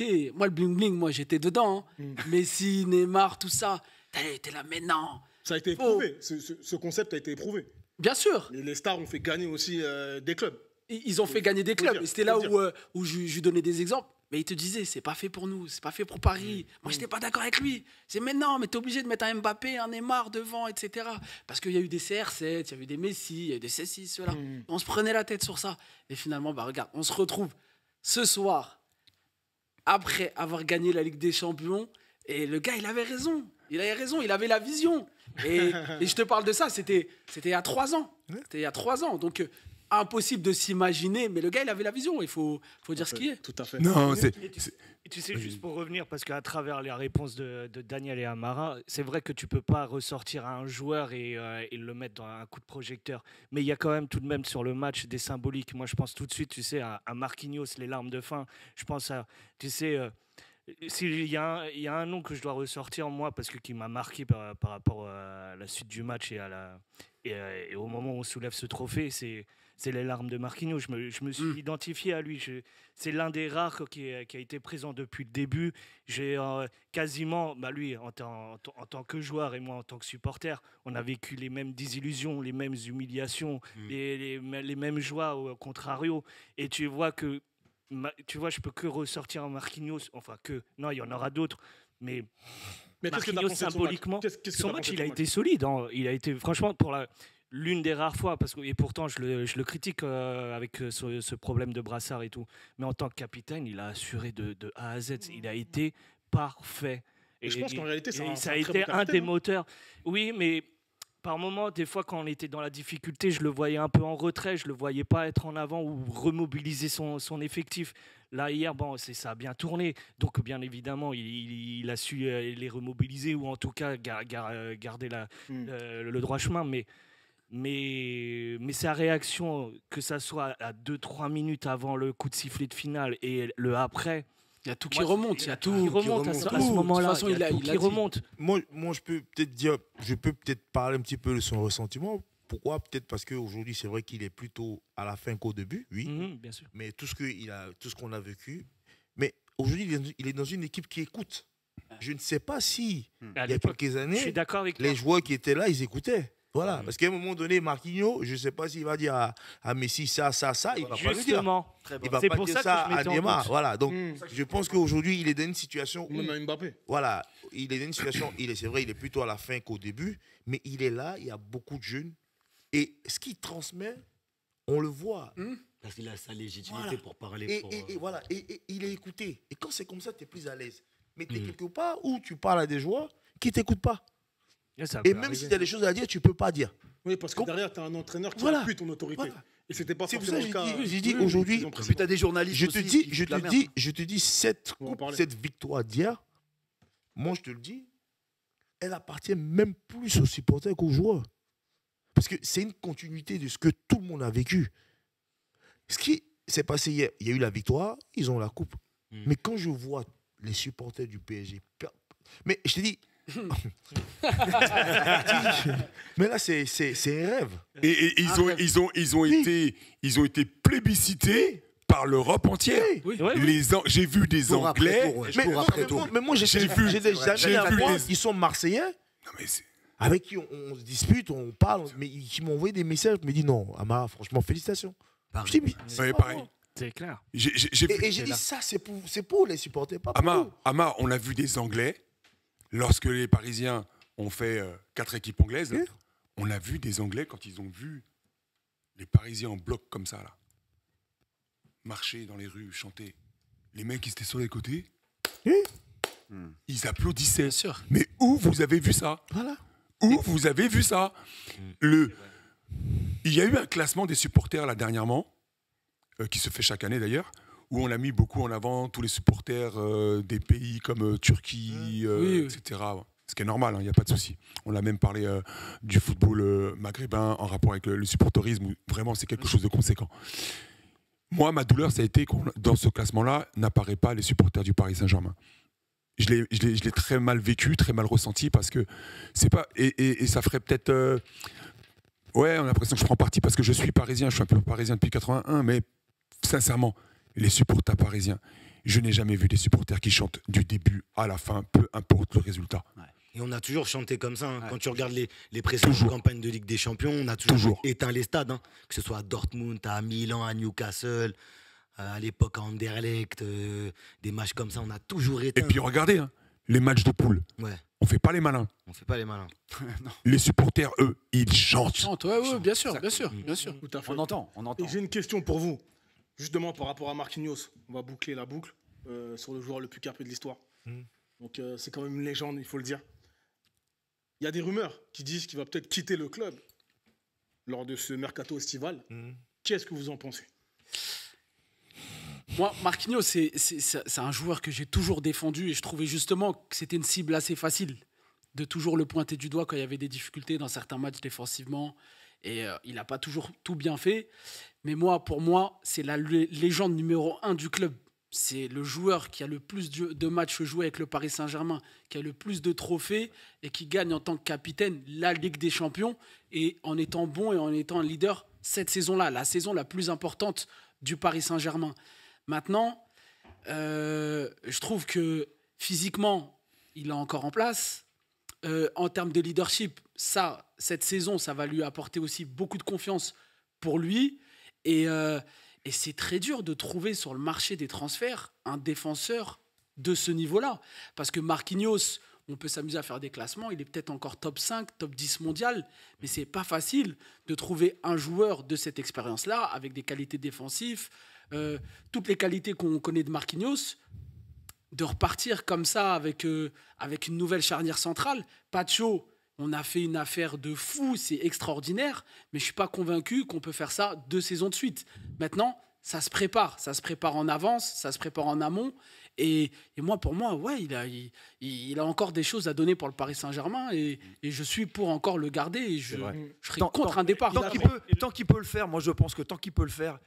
bling-bling, j'étais dedans. Hein. Messi, Neymar, tout ça. T'es là, mais non. Ça a été éprouvé. Ce concept a été éprouvé. Bien sûr. Les stars ont fait gagner aussi des clubs. Ils ont fait gagner des Faut clubs. dire, Et c'était là faut où je lui donnais des exemples. Mais il te disait, c'est pas fait pour nous, c'est pas fait pour Paris. Moi, j'étais pas d'accord avec lui. C'est mais non, mais t'es obligé de mettre un Mbappé, un Neymar devant, etc. Parce qu'il y a eu des CR7, il y a eu des Messi, il y a eu des C6, ceux-là. On se prenait la tête sur ça. Et finalement, regarde, on se retrouve ce soir, après avoir gagné la Ligue des Champions. Et le gars, il avait raison. Il avait la vision. Et je te parle de ça, c'était il y a 3 ans. C'était il y a 3 ans. Donc, impossible de s'imaginer. Mais le gars, il avait la vision. Il faut dire ce qui est. Tout à fait. Non, c'est. Et tu sais, juste pour revenir, parce qu'à travers les réponses de Daniel et Amara, c'est vrai que tu peux pas ressortir un joueur et le mettre dans un coup de projecteur. Mais il y a quand même tout de même sur le match des symboliques. Moi, je pense tout de suite, tu sais, à Marquinhos, les larmes de faim. Je pense à, tu sais, s'il y a un nom que je dois ressortir, moi, parce que qui m'a marqué par rapport à la suite du match et au moment où on soulève ce trophée, c'est les larmes de Marquinhos. Je me suis identifié à lui. C'est l'un des rares qui a été présent depuis le début. J'ai quasiment, lui en tant que joueur et moi en tant que supporter, on a vécu les mêmes désillusions, les mêmes humiliations, les mêmes joies au contrario. Et tu vois que, je peux que ressortir Marquinhos. Enfin non, il y en aura d'autres, mais qu'est-ce que t'as Marquinhos pensé de son match symboliquement, Qu'est-ce que son t'as match, pensé de il a son été solide. Hein. Il a été franchement pour l'une des rares fois, et pourtant je le critique avec ce problème de brassard et tout, mais en tant que capitaine, il a assuré de A à Z. Il a été parfait. Et je pense qu'en réalité, ça c'est a un très été bon un des capitaine, hein. moteurs. Oui, mais par moments, des fois, quand on était dans la difficulté, je le voyais un peu en retrait, je le voyais pas être en avant ou remobiliser son effectif. Là, hier, ça a bien tourné. Donc, bien évidemment, il a su les remobiliser ou en tout cas garder le droit chemin. Mais sa réaction, que ça soit à 2-3 minutes avant le coup de sifflet de finale et le après, il y a tout qui remonte. Il y a tout qui remonte à ce moment-là. De toute façon, il a tout qui remonte. Moi, je peux peut-être parler un petit peu de son ressentiment. Pourquoi? Peut-être parce qu'aujourd'hui, c'est vrai qu'il est plutôt à la fin qu'au début, oui. Bien sûr. Mais tout ce qu'on a vécu. Mais aujourd'hui, il est dans une équipe qui écoute. Je ne sais pas si, il y a quelques années, je suis d'accord avec les toi. joueurs qui étaient là, ils écoutaient. Voilà. Parce qu'à un moment donné, Marquinhos, je ne sais pas s'il va dire à Messi ça, il ne va pas le dire. Justement. Il va C'est pas pour dire ça ça que je à mettais en Neymar. doute. Voilà. Donc, je pense qu'aujourd'hui, il est dans une situation où... Même à Mbappé. Voilà. Il est dans une situation, c'est vrai, il est plutôt à la fin qu'au début, mais il est là, il y a beaucoup de jeunes. Et ce qu'il transmet, on le voit. Parce qu'il a sa légitimité Voilà. pour parler. Et voilà. Et il est écouté. Et quand c'est comme ça, tu es plus à l'aise. Mais tu es quelque part où tu parles à des joueurs qui ne t'écoutent pas. Et même si tu as des choses à dire, tu ne peux pas dire. Oui, parce que derrière, tu as un entraîneur qui Voilà. appuie ton autorité. Voilà. Et c'était pas C'est pour forcément ça le cas. que j'ai dit aujourd'hui, Puis tu as des journalistes je te aussi dis, qui je foutent la te merde. dis, je te dis, cette On va en parler. cette victoire d'hier, moi je te le dis, elle appartient même plus aux supporters qu'aux joueurs. Parce que c'est une continuité de ce que tout le monde a vécu. Ce qui s'est passé hier, il y a eu la victoire, ils ont la coupe. Mais quand je vois les supporters du PSG, mais je te dis, mais là c'est un rêve. Et ils ont été plébiscités par l'Europe entière. J'ai vu des Tour après Anglais. tour, ouais. Mais Tour après tour. moi j'ai J'ai vu vu des amis à moi, des- ils sont marseillais. Non, mais c'est- avec qui on se dispute, on parle, mais qui m'ont envoyé des messages, me dit non, Amara, franchement, félicitations. Je dis, mais Ouais, pareil. C'est clair. J'ai vu- et j'ai dit ça, c'est pour les supporters, pas pour nous. Amar, on a vu des Anglais, lorsque les Parisiens ont fait 4 équipes anglaises, on a vu des Anglais quand ils ont vu les Parisiens en bloc comme ça, là, marcher dans les rues, chanter. Les mecs, ils étaient sur les côtés, ils applaudissaient. Bien sûr. Mais où vous avez vu ça? Voilà. Où vous avez vu ça? Il y a eu un classement des supporters là dernièrement, qui se fait chaque année d'ailleurs, où on a mis beaucoup en avant tous les supporters des pays comme Turquie, etc. Ce qui est normal, il n'y a pas de souci. On a même parlé du football maghrébin en rapport avec le supporterisme, où vraiment c'est quelque chose de conséquent. Moi, ma douleur, ça a été qu'on, dans ce classement-là, n'apparaît pas les supporters du Paris Saint-Germain. Je l'ai très mal vécu, très mal ressenti, parce que c'est pas... Et ça ferait peut-être... Ouais, on a l'impression que je prends parti parce que je suis parisien, je suis un peu parisien depuis 81, mais sincèrement, les supporters parisiens, je n'ai jamais vu des supporters qui chantent du début à la fin, peu importe le résultat. Et on a toujours chanté comme ça. Quand tu regardes les précédentes campagnes de Ligue des Champions, on a toujours éteint les stades. Que ce soit à Dortmund, à Milan, à Newcastle, à l'époque à Anderlecht, des matchs comme ça, on a toujours éteint. Et puis regardez, les matchs de poule. Ouais. On fait pas les malins. On fait pas les malins. Les supporters, eux, ils chantent. Ouais, bien sûr. Tout à fait. On entend. Et j'ai une question pour vous, justement par rapport à Marquinhos. On va boucler la boucle sur le joueur le plus capé de l'histoire. Donc c'est quand même une légende, il faut le dire. Il y a des rumeurs qui disent qu'il va peut-être quitter le club lors de ce mercato estival. Qu'est-ce que vous en pensez? Moi, Marquinhos, c'est un joueur que j'ai toujours défendu et je trouvais justement que c'était une cible assez facile de toujours le pointer du doigt quand il y avait des difficultés dans certains matchs défensivement. Et il n'a pas toujours tout bien fait. Mais pour moi, c'est la légende numéro 1 du club. C'est le joueur qui a le plus de matchs joués avec le Paris Saint-Germain, qui a le plus de trophées et qui gagne en tant que capitaine la Ligue des Champions et en étant bon et en étant un leader cette saison-là, la saison la plus importante du Paris Saint-Germain. Maintenant, je trouve que physiquement, il est encore en place. En termes de leadership, cette saison, ça va lui apporter aussi beaucoup de confiance pour lui. Et c'est très dur de trouver sur le marché des transferts un défenseur de ce niveau-là. Parce que Marquinhos, on peut s'amuser à faire des classements, il est peut-être encore top 5, top 10 mondial, mais c'est pas facile de trouver un joueur de cette expérience-là, avec des qualités défensives, toutes les qualités qu'on connaît de Marquinhos, de repartir comme ça avec une nouvelle charnière centrale. Pacho, on a fait une affaire de fou, c'est extraordinaire, mais je ne suis pas convaincu qu'on peut faire ça 2 saisons de suite. Maintenant, ça se prépare en avance, ça se prépare en amont. Et pour moi, ouais, il a encore des choses à donner pour le Paris Saint-Germain et je suis pour encore le garder et je serai contre un départ. Tant qu'il peut le faire, moi je pense que tant qu'il peut le faire,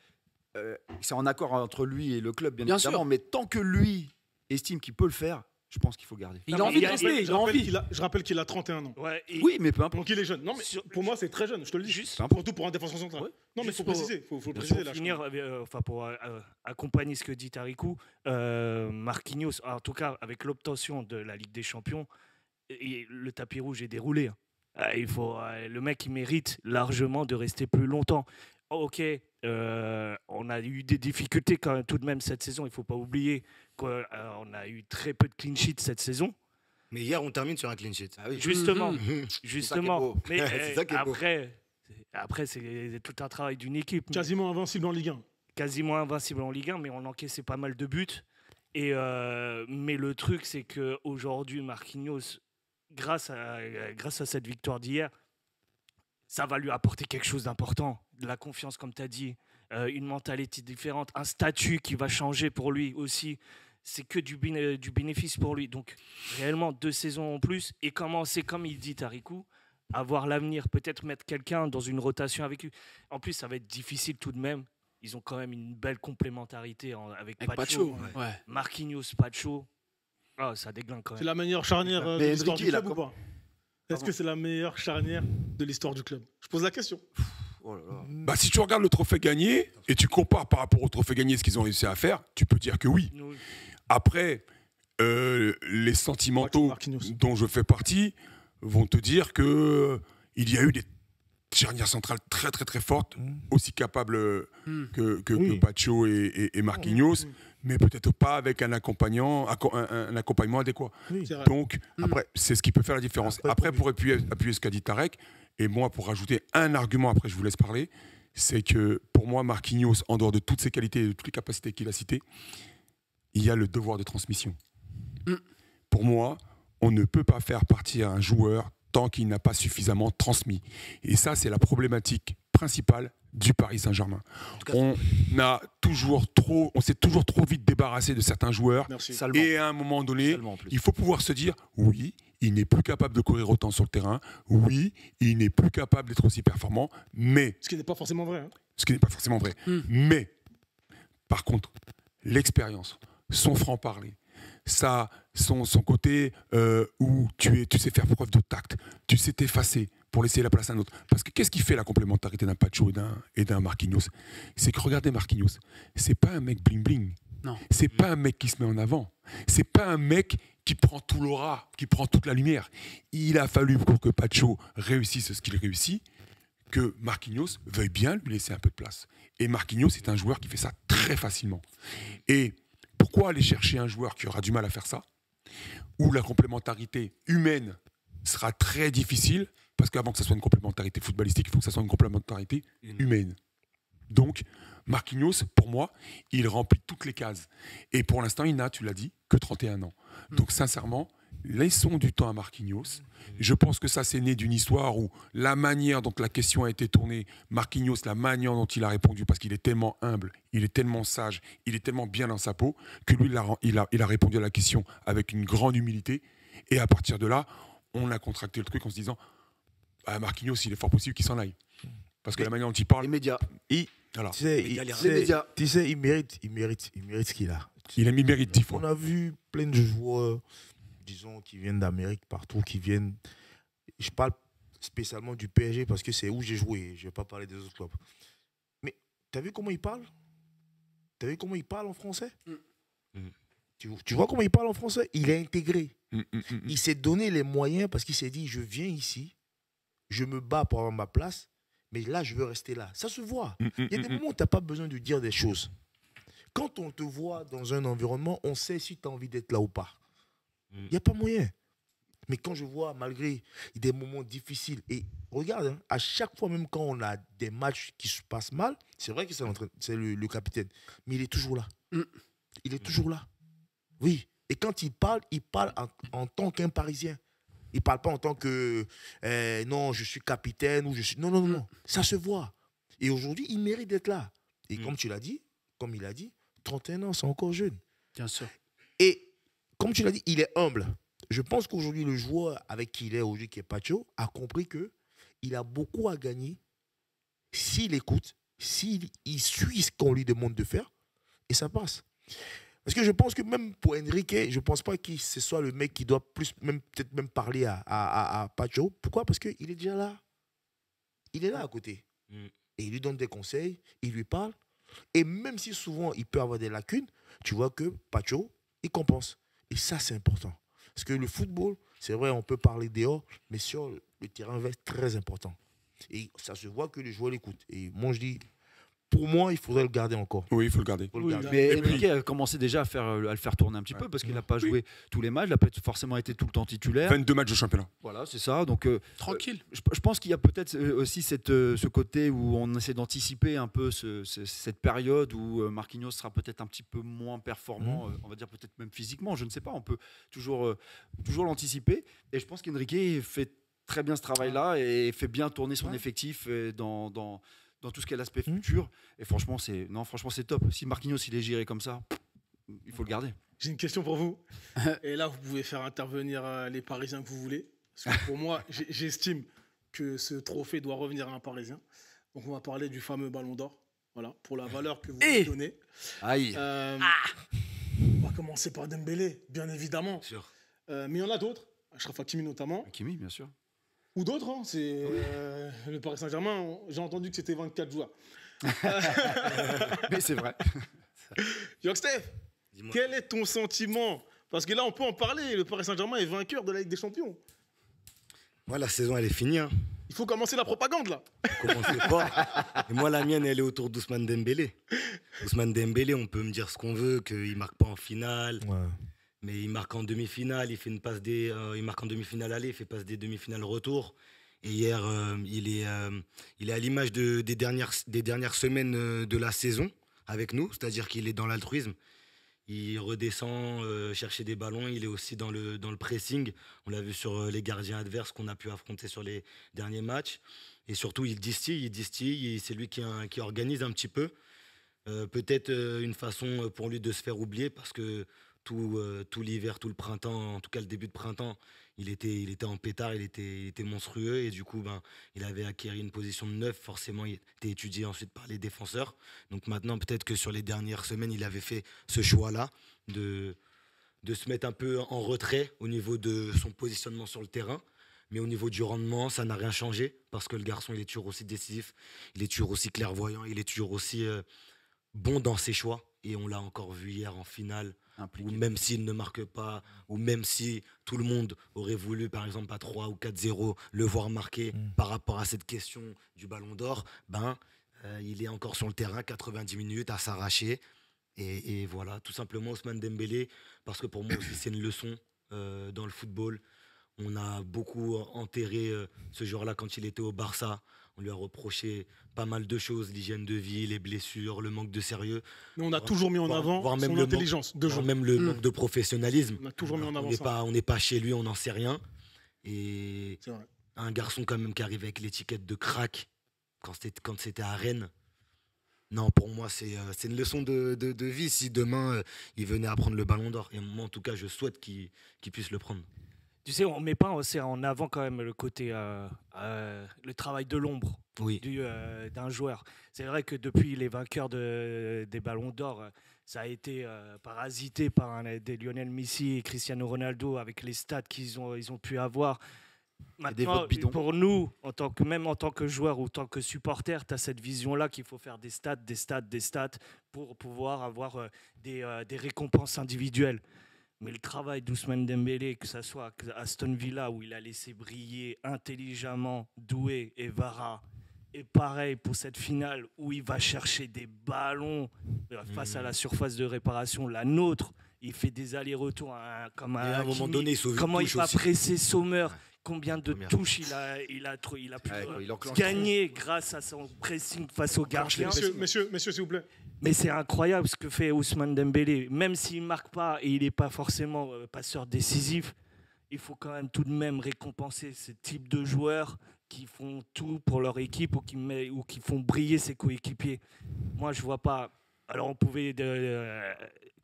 c'est en accord entre lui et le club, bien évidemment, sûr. Mais tant que lui estime qu'il peut le faire, je pense qu'il faut garder. Il a envie de rester, Je rappelle qu'il a 31 ans. Ouais, oui, mais peu importe. Donc il est jeune. Non, mais pour moi, c'est très jeune, je te le dis. Juste surtout pour un défenseur central. Ouais. Non, mais il faut préciser. Faut le préciser, pour finir, pour accompagner ce que dit Tarikou, Marquinhos, en tout cas, avec l'obtention de la Ligue des Champions, et le tapis rouge est déroulé. Le mec, il mérite largement de rester plus longtemps. Ok, on a eu des difficultés quand même, tout de même cette saison. Il ne faut pas oublier qu'on a eu très peu de clean sheet cette saison. Mais hier, on termine sur un clean sheet. Ah oui. Justement. C'est ça qui est beau. Après, c'est tout un travail d'une équipe. Quasiment invincible en Ligue 1. Quasiment invincible en Ligue 1, mais on encaissait pas mal de buts. Mais le truc, c'est qu'aujourd'hui, Marquinhos, grâce à cette victoire d'hier, ça va lui apporter quelque chose d'important, de la confiance, comme tu as dit, une mentalité différente, un statut qui va changer pour lui aussi. C'est que du bénéfice pour lui. Donc, réellement, 2 saisons en plus. Et commencer, comme il dit Tarikou, avoir l'avenir, peut-être mettre quelqu'un dans une rotation avec lui. En plus, ça va être difficile tout de même. Ils ont quand même une belle complémentarité avec Pacho. Ouais. Marquinhos, Pacho. Oh, ça déglingue quand même. C'est la meilleure charnière de l'histoire du club ou pas? Est-ce que c'est la meilleure charnière de l'histoire du club? Je pose la question. Oh là là. Bah, si tu regardes le trophée gagné et tu compares par rapport au trophée gagné ce qu'ils ont réussi à faire, tu peux dire que oui. Après, les sentimentaux dont je fais partie vont te dire que il y a eu des charnières centrales très très très fortes, aussi capables que Pacho et Marquinhos, mais peut-être pas avec un accompagnement adéquat. Donc, après, c'est ce qui peut faire la différence. Après pour appuyer ce qu'a dit Tarek, et moi, pour rajouter un argument, après je vous laisse parler, c'est que pour moi, Marquinhos, en dehors de toutes ses qualités et de toutes les capacités qu'il a citées, il y a le devoir de transmission. Pour moi, on ne peut pas faire partir un joueur tant qu'il n'a pas suffisamment transmis. Et ça, c'est la problématique principale du Paris Saint-Germain. On s'est toujours trop vite débarrassé de certains joueurs. Et à un moment donné, il faut pouvoir se dire, oui, il n'est plus capable de courir autant sur le terrain. Oui, il n'est plus capable d'être aussi performant. Mais... Ce qui n'est pas forcément vrai. Ce qui n'est pas forcément vrai. Mais, par contre, l'expérience, son franc-parler, son côté où tu sais faire preuve de tact, tu sais t'effacer pour laisser la place à un autre. Parce que qu'est-ce qui fait la complémentarité d'un Pacho et d'un Marquinhos? C'est que regardez Marquinhos, c'est pas un mec bling-bling. Non. C'est pas un mec qui se met en avant. C'est pas un mec qui prend tout l'aura, qui prend toute la lumière. Il a fallu pour que Pacho réussisse ce qu'il réussit, que Marquinhos veuille bien lui laisser un peu de place. Et Marquinhos est un joueur qui fait ça très facilement. Et pourquoi aller chercher un joueur qui aura du mal à faire ça, où la complémentarité humaine sera très difficile, parce qu'avant que ça soit une complémentarité footballistique, il faut que ça soit une complémentarité humaine. Donc, Marquinhos, pour moi, il remplit toutes les cases. Et pour l'instant, il n'a, tu l'as dit, que 31 ans. Donc, sincèrement, laissons du temps à Marquinhos. Je pense que ça, c'est né d'une histoire où la manière dont la question a été tournée, Marquinhos, la manière dont il a répondu, parce qu'il est tellement humble, il est tellement sage, il est tellement bien dans sa peau, que lui, il a répondu à la question avec une grande humilité. Et à partir de là, on a contracté le truc en se disant Marquinhos, il est fort possible qu'il s'en aille. Parce que la manière dont il parle... Les médias. Voilà. Tu sais, il mérite ce qu'il a. Il mérite 10 fois. On a vu plein de joueurs, disons, qui viennent d'Amérique, partout, qui viennent... Je parle spécialement du PSG parce que c'est où j'ai joué. Je ne vais pas parler des autres clubs. Mais tu as vu comment il parle? Tu as vu comment il parle en français? Tu vois comment il parle en français? Il est intégré. Il s'est donné les moyens parce qu'il s'est dit, je viens ici, je me bats pour avoir ma place, mais là, je veux rester là. Ça se voit. Il y a des moments où tu n'as pas besoin de dire des choses. Quand on te voit dans un environnement, on sait si tu as envie d'être là ou pas. Il n'y a pas moyen. Mais quand je vois, malgré des moments difficiles, et regarde, hein, à chaque fois, même quand on a des matchs qui se passent mal, c'est vrai que c'est le capitaine, mais il est toujours là. Il est toujours là. Oui. Et quand il parle en tant qu'un Parisien. Il ne parle pas en tant que non, je suis capitaine ou je suis. Non, non, non. Ça se voit. Et aujourd'hui, il mérite d'être là. Et comme tu l'as dit, comme il a dit, 31 ans, c'est encore jeune. Bien sûr. Et comme tu l'as dit, il est humble. Je pense qu'aujourd'hui, le joueur avec qui il est aujourd'hui, qui est Pacho, a compris qu'il a beaucoup à gagner s'il écoute, s'il suit ce qu'on lui demande de faire, et ça passe. Parce que je pense que même pour Enrique, je ne pense pas que ce soit le mec qui doit peut-être même parler à Pacho. Pourquoi? Parce qu'il est déjà là. Il est là à côté. Et il lui donne des conseils, il lui parle. Et même si souvent il peut avoir des lacunes, tu vois que Pacho, il compense. Et ça, c'est important. Parce que le football, c'est vrai, on peut parler dehors, mais sur le terrain, c'est très important. Et ça se voit que les joueurs l'écoutent. Et moi, je dis... Pour moi, il faudrait le garder encore. Oui, il faut le garder. Mais Enrique a commencé déjà à le faire tourner un petit peu parce qu'il n'a pas joué tous les matchs, il n'a pas forcément été tout le temps titulaire. 22 matchs de championnat. Voilà, c'est ça. Donc, tranquille. Je pense qu'il y a peut-être aussi ce côté où on essaie d'anticiper un peu cette période où Marquinhos sera peut-être un petit peu moins performant, on va dire peut-être même physiquement, je ne sais pas, on peut toujours l'anticiper. Et je pense qu'Enrique fait très bien ce travail-là et fait bien tourner son effectif dans tout ce qui est l'aspect futur. Et franchement, c'est top. Si Marquinhos, il est géré comme ça, il faut le garder. J'ai une question pour vous. Et là, vous pouvez faire intervenir les Parisiens que vous voulez. Parce que pour moi, j'estime que ce trophée doit revenir à un Parisien. Donc, on va parler du fameux Ballon d'Or. Voilà, pour la valeur que vous lui donnez. Aïe. On va commencer par Dembélé, bien évidemment. Sûr. Mais il y en a d'autres. Achraf Hakimi notamment. Hakimi, bien sûr. Ou d'autres, hein, c'est le Paris Saint-Germain. J'ai entendu que c'était 24 joueurs. Mais c'est vrai. Young Steph, quel est ton sentiment? Parce que là, on peut en parler. Le Paris Saint-Germain est vainqueur de la Ligue des Champions. Moi, la saison, elle est finie. Hein. Il faut commencer la propagande, là. Commencer fort. Et moi, la mienne, elle est autour d'Ousmane Dembélé. Ousmane Dembélé, on peut me dire ce qu'on veut, qu'il ne marque pas en finale. Ouais. Mais il marque en demi-finale, il marque en demi-finale aller, il fait passe des demi-finales retour. Et hier, il est à l'image des dernières semaines de la saison avec nous, c'est-à-dire qu'il est dans l'altruisme. Il redescend chercher des ballons, il est aussi dans le pressing. On l'a vu sur les gardiens adverses qu'on a pu affronter sur les derniers matchs. Et surtout, il distille, et c'est lui qui organise un petit peu. Peut-être une façon pour lui de se faire oublier parce que tout l'hiver, tout le printemps, en tout cas le début de printemps, il était en pétard, il était monstrueux et du coup il avait acquis une position de 9, forcément il était étudié ensuite par les défenseurs. Donc maintenant peut-être que sur les dernières semaines il avait fait ce choix-là de se mettre un peu en retrait au niveau de son positionnement sur le terrain. Mais au niveau du rendement, ça n'a rien changé parce que le garçon il est toujours aussi décisif, il est toujours aussi clairvoyant, il est toujours aussi bon dans ses choix. Et on l'a encore vu hier en finale, où même s'il ne marque pas, ou même si tout le monde aurait voulu, par exemple, à 3 ou 4-0, le voir marquer par rapport à cette question du Ballon d'Or, il est encore sur le terrain, 90 minutes, à s'arracher. Et voilà, tout simplement Ousmane Dembélé, parce que pour moi aussi, c'est une leçon dans le football. On a beaucoup enterré ce joueur-là quand il était au Barça. On lui a reproché pas mal de choses, l'hygiène de vie, les blessures, le manque de sérieux. Mais on a toujours mis en avant son intelligence de jeu. Même le manque de professionnalisme. On a toujours mis en avant ça. On n'est pas chez lui, on n'en sait rien. Et un garçon quand même qui arrive avec l'étiquette de crack quand c'était à Rennes. Non, pour moi, c'est une leçon de vie si demain il venait à prendre le Ballon d'Or. Et moi, en tout cas, je souhaite qu'il puisse le prendre. Tu sais, on ne met pas en avant quand même le côté, le travail de l'ombre d'un joueur. C'est vrai que depuis les vainqueurs des Ballons d'Or, ça a été parasité par des Lionel Messi et Cristiano Ronaldo avec les stats qu'ils ont pu avoir. Maintenant, pour nous, même en tant que joueur ou en tant que supporter, tu as cette vision-là qu'il faut faire des stats pour pouvoir avoir des récompenses individuelles. Mais le travail d'Ousmane Dembélé, que ce soit à Aston Villa où il a laissé briller intelligemment Doué et Vara, et pareil pour cette finale où il va chercher des ballons face à la surface de réparation, la nôtre, il fait des allers-retours comme à un moment donné, comment il va presser Sommer. Combien de touches il a pu gagner grâce à son pressing face aux gardiens. Messieurs, s'il vous plaît. Mais c'est incroyable ce que fait Ousmane Dembélé. Même s'il ne marque pas et il n'est pas forcément passeur décisif, il faut quand même tout de même récompenser ce type de joueurs qui font tout pour leur équipe ou qui font briller ses coéquipiers. Moi, je ne vois pas... Alors, on pouvait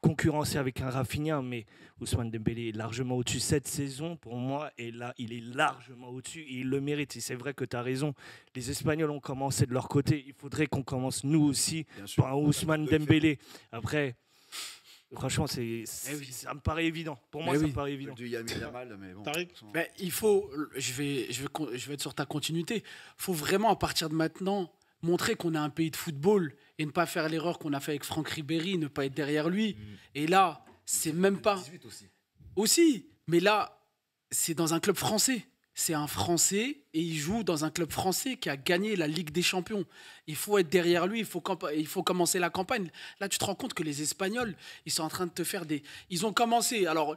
concurrencer avec un Rafinha, mais Ousmane Dembélé est largement au-dessus. Cette saison, pour moi, il est largement au-dessus et il le mérite. Et c'est vrai que tu as raison. Les Espagnols ont commencé de leur côté. Il faudrait qu'on commence, nous aussi, par Ousmane Dembélé. Après, franchement, ça me paraît évident. Pour moi, ça me paraît évident. Il faut... Je vais être sur ta continuité. Il faut vraiment, à partir de maintenant... montrer qu'on est un pays de football et ne pas faire l'erreur qu'on a fait avec Franck Ribéry, ne pas être derrière lui. Et là, c'est même pas... Aussi, mais là, c'est dans un club français. C'est un Français et il joue dans un club français qui a gagné la Ligue des Champions. Il faut être derrière lui, il faut commencer la campagne. Là, tu te rends compte que les Espagnols, ils sont en train de te faire des... Ils ont commencé, alors,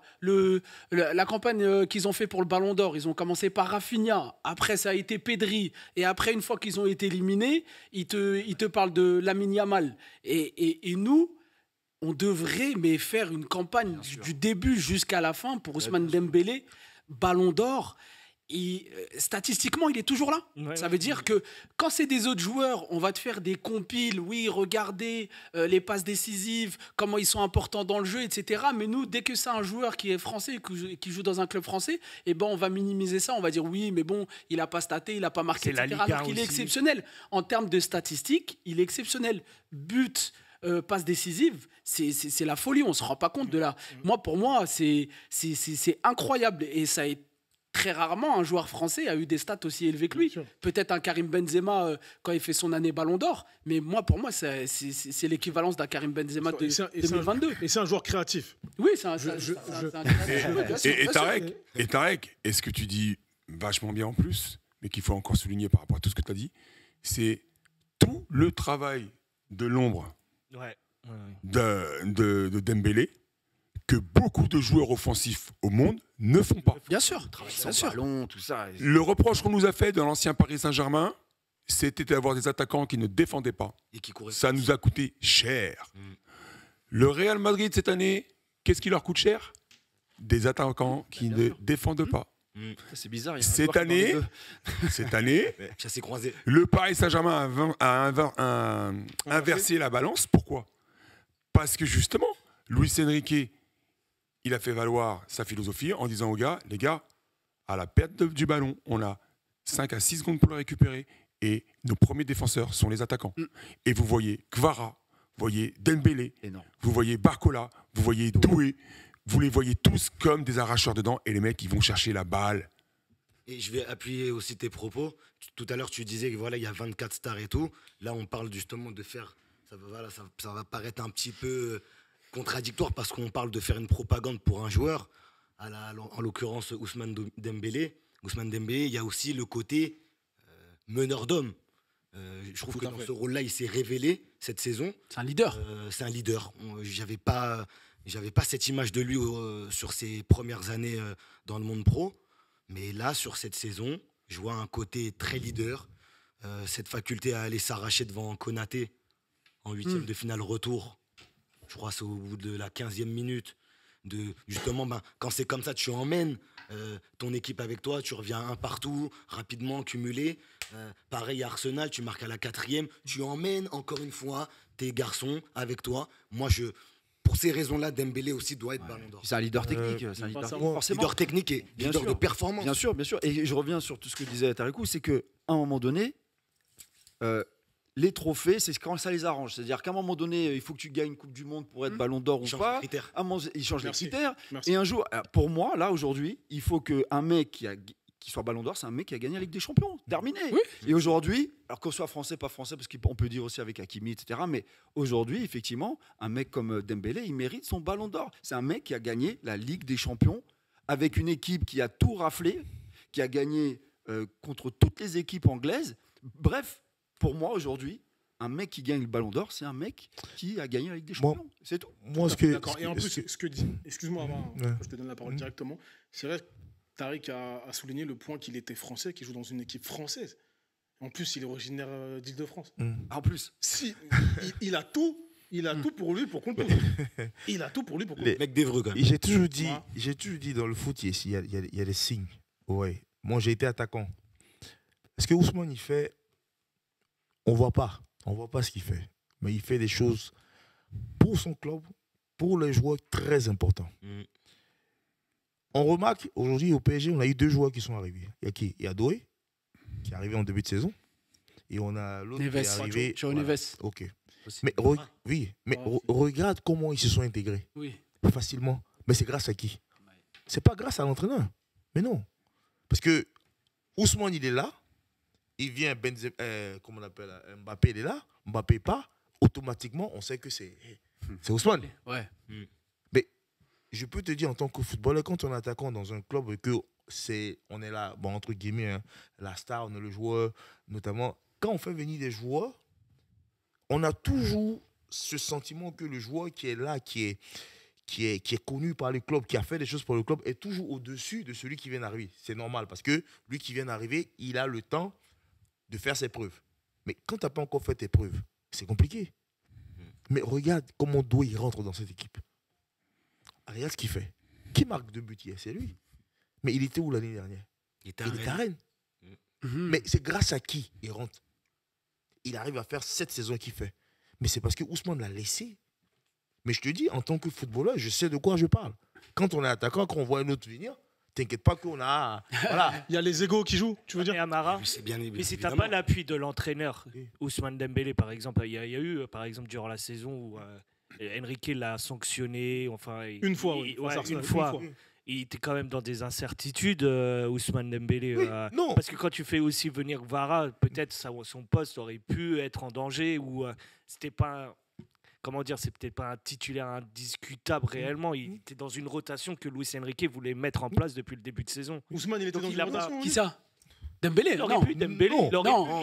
la campagne qu'ils ont fait pour le Ballon d'Or, ils ont commencé par Rafinha, après ça a été Pedri, et après, une fois qu'ils ont été éliminés, ils te parlent de Lamine Yamal. Et nous, on devrait faire une campagne du début jusqu'à la fin pour Ousmane Dembélé, Ballon d'Or. Statistiquement, il est toujours là. Ça veut dire que quand c'est des autres joueurs, on va te faire des compiles. Oui, regardez les passes décisives, comment ils sont importants dans le jeu, etc. Mais nous, dès que c'est un joueur qui est français, qui joue dans un club français, on va minimiser ça. On va dire oui, mais bon, il n'a pas staté, il n'a pas marqué, etc. Alors qu'il est exceptionnel. En termes de statistiques, il est exceptionnel. But, passe décisive, c'est la folie. On ne se rend pas compte de là. Pour moi, c'est incroyable. Et ça a été très rarement un joueur français a eu des stats aussi élevés que lui. Peut-être un Karim Benzema quand il fait son année Ballon d'Or, mais pour moi, c'est l'équivalence d'un Karim Benzema de 2022. Et c'est un joueur créatif. Oui, c'est un Et Tarek, est-ce que tu dis vachement bien en plus, mais qu'il faut encore souligner par rapport à tout ce que tu as dit, c'est tout le travail de l'ombre de Dembélé que beaucoup de joueurs offensifs au monde ne font pas. Bien sûr. Bien sûr. Ballon, tout ça. Le reproche qu'on nous a fait dans l'ancien Paris Saint-Germain, c'était d'avoir des attaquants qui ne défendaient pas. Et qui couraient. Ça nous a coûté cher. Le Real Madrid, cette année, qu'est-ce qui leur coûte cher? Des attaquants qui ne défendent pas. C'est bizarre. Cette année, ça s'est croisé. Le Paris Saint-Germain a inversé la balance. Pourquoi? Parce que justement, Luis Enrique, il a fait valoir sa philosophie en disant aux gars, les gars, à la perte du ballon, on a 5 à 6 secondes pour le récupérer et nos premiers défenseurs sont les attaquants. Et vous voyez Kvara, vous voyez Dembélé, vous voyez Barcola, vous voyez Doué, vous les voyez tous comme des arracheurs dedans et les mecs, ils vont chercher la balle. Et je vais appuyer aussi tes propos. Tout à l'heure, tu disais que voilà, il y a 24 stars et tout. Là, on parle justement de faire... Ça va paraître un petit peu contradictoire parce qu'on parle de faire une propagande pour un joueur. En l'occurrence, Ousmane Dembélé. Ousmane Dembélé, il y a aussi le côté meneur d'hommes. Je trouve que dans ce rôle-là, il s'est révélé cette saison. C'est un leader. C'est un leader. J'avais pas cette image de lui sur ses premières années dans le monde pro. Mais là, sur cette saison, je vois un côté très leader. Cette faculté à aller s'arracher devant Konaté en huitième de finale retour. Je crois que c'est au bout de la 15e minute. Justement, quand c'est comme ça, tu emmènes ton équipe avec toi, tu reviens un partout, rapidement, cumulé. Pareil à Arsenal, tu marques à la 4e, tu emmènes encore une fois tes garçons avec toi. Moi, pour ces raisons-là, Dembélé aussi doit être Ballon d'Or. C'est un leader technique. C'est un leader leader technique et leader de performance. Bien sûr, bien sûr. Et je reviens sur tout ce que disait Tarikou, c'est qu'à un moment donné, les trophées, c'est quand ça les arrange. C'est-à-dire qu'à un moment donné, il faut que tu gagnes une Coupe du Monde pour être Ballon d'Or ou pas. Ils changent les critères. Et un jour, pour moi, là, aujourd'hui, il faut qu'un mec qui soit Ballon d'Or, c'est un mec qui a gagné la Ligue des Champions. Terminé. Oui. Et aujourd'hui, alors qu'on soit français, pas français, parce qu'on peut dire aussi avec Hakimi, etc. Mais aujourd'hui, effectivement, un mec comme Dembélé, il mérite son Ballon d'Or. C'est un mec qui a gagné la Ligue des Champions avec une équipe qui a tout raflé, qui a gagné contre toutes les équipes anglaises. Bref, pour moi, aujourd'hui, un mec qui gagne le Ballon d'Or, c'est un mec qui a gagné la Ligue des Champions. C'est tout. Moi, d'accord. Et en plus, ce que dit, excuse-moi avant, je te donne la parole directement, c'est vrai que Tariq a souligné le point qu'il était français, qu'il joue dans une équipe française. En plus, il est originaire d'Île-de-France. En plus, il a tout. Il a tout pour lui pour qu'on le pose. Il a tout pour lui pour qu'on le pose. Mec d'Evreux, quand même. J'ai toujours dit dans le foot, il y a des signes. Ouais. Moi, j'ai été attaquant. Ce que Ousmane, il fait, on voit pas ce qu'il fait. Mais il fait des choses pour son club, pour les joueurs très importants. On remarque, aujourd'hui, au PSG, on a eu 2 joueurs qui sont arrivés. Il y a qui? Il y a Doué, qui est arrivé en début de saison. Et on a l'autre qui est arrivé. Neves. Ok. Mais regarde comment ils se sont intégrés. Oui. Facilement. Mais c'est grâce à qui? C'est pas grâce à l'entraîneur. Mais non. Parce que Ousmane, il est là. Il vient, comment on appelle, Mbappé, il est là. Mbappé pas. Automatiquement, on sait que c'est Ousmane. Ouais. Mais je peux te dire, en tant que footballeur, quand on est attaquant dans un club, on est là, bon, entre guillemets, la star, on est le joueur, notamment. Quand on fait venir des joueurs, on a toujours ce sentiment que le joueur qui est là, qui est connu par le club, qui a fait des choses pour le club, est toujours au-dessus de celui qui vient d'arriver. C'est normal, parce que lui qui vient d'arriver, il a le temps de faire ses preuves. Mais quand tu n'as pas encore fait tes preuves, c'est compliqué. Mais regarde comment Doué il rentre dans cette équipe. Regarde ce qu'il fait. Qui marque 2 buts hier? C'est lui. Mais il était où l'année dernière? Il était à Rennes. Mais c'est grâce à qui il rentre? Il arrive à faire cette saison qu'il fait. Mais c'est parce que Ousmane l'a laissé. Mais je te dis, en tant que footballeur, je sais de quoi je parle. Quand on est attaquant, quand on voit un autre venir, t'inquiète pas qu'on a... Voilà. Il y a les égos qui jouent, tu veux dire? Et Amara, bien, mais si tu n'as pas l'appui de l'entraîneur, Ousmane Dembélé par exemple, il y a eu par exemple durant la saison où Enrique l'a sanctionné, enfin... Une fois, oui. Une fois. Il était quand même dans des incertitudes, Ousmane Dembélé. Non. Parce que quand tu fais aussi venir Kvara, peut-être son poste aurait pu être en danger ou c'était pas... comment dire, c'est peut-être pas un titulaire indiscutable réellement. Il était dans une rotation que Luis Enrique voulait mettre en place depuis le début de saison. Ousmane, il était Donc, dans il une a pas- rotation. Qui lui. ça Dembélé, Il aurait non. pu, Dembélé, il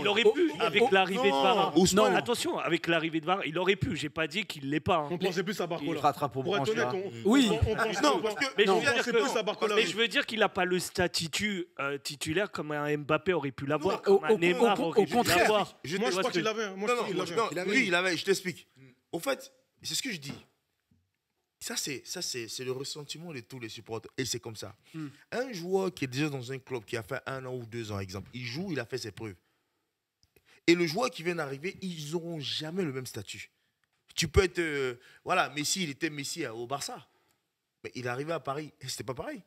aurait pu, avec l'arrivée de Varane. Ousmane. Attention, avec l'arrivée de Varane, il aurait pu. J'ai pas dit qu'il l'est pas. Hein. On pensait plus à Il Barcola. rattrape au Pour être branche, honnête, là. Oui. on pense Non, parce que Mais Non, je veux on dire pensait que- plus à Barcola. mais je veux dire qu'il n'a pas le statut titulaire comme un Mbappé aurait pu l'avoir, Non, comme un Neymar aurait pu contraire. l'avoir. Je Moi, je t'explique. crois qu'il l'avait. Moi, je Non, crois qu'il non, l'avait. non, lui, il avait, je t'explique. Au fait, c'est ce que je dis. Ça, c'est le ressentiment de tous les supporters. Et c'est comme ça. Un joueur qui est déjà dans un club, qui a fait 1 an ou 2 ans, exemple, il joue, il a fait ses preuves. Et le joueur qui vient d'arriver, ils n'auront jamais le même statut. Tu peux être... voilà, Messi, il était Messi au Barça. Mais il est arrivé à Paris, et c'était pas pareil.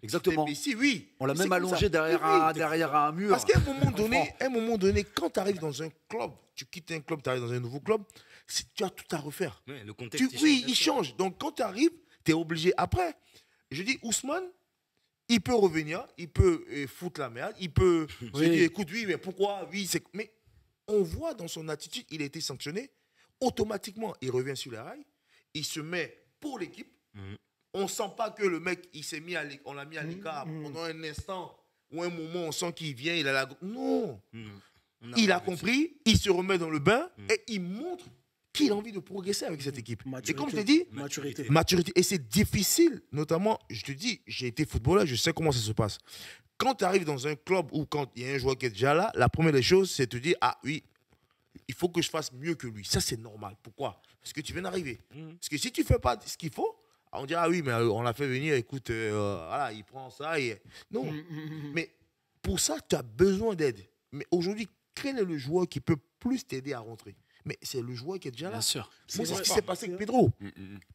Exactement. C'était Messi, oui. On l'a C'est même comme allongé ça. derrière, Oui, derrière un mur. Parce qu'à un moment donné, quand tu arrives dans un club, tu quittes un club, tu arrives dans un nouveau club, tu as tout à refaire. Ouais, le contexte, Oui, bien il sûr. change. Donc quand tu arrives, tu es obligé. Après, je dis, Ousmane, il peut revenir, il peut foutre la merde, il peut se dire, écoute, oui, mais pourquoi? Oui, c'est... Mais on voit dans son attitude, il a été sanctionné. Automatiquement, il revient sur les rails, il se met pour l'équipe. On sent pas que le mec, il s'est mis on l'a mis à l'écart pendant un instant ou un moment, on sent qu'il vient, il a la... Non. Il a compris, il se remet dans le bain et il montre qu'il a envie de progresser avec cette équipe. Et comme je t'ai dit, maturité. Et c'est difficile, notamment, je te dis, j'ai été footballeur, je sais comment ça se passe. Quand tu arrives dans un club ou quand il y a un joueur qui est déjà là, la première des choses, c'est de te dire, ah oui, il faut que je fasse mieux que lui. Ça, c'est normal. Pourquoi? Parce que tu viens d'arriver. Parce que si tu ne fais pas ce qu'il faut, on dira, ah oui, mais on l'a fait venir, écoute, voilà, il prend ça. Non. Mais pour ça, tu as besoin d'aide. Mais aujourd'hui, quel est le joueur qui peut plus t'aider à rentrer? Mais c'est le joueur qui est déjà là. Bien sûr. Moi, c'est ce qui s'est passé avec Pedro.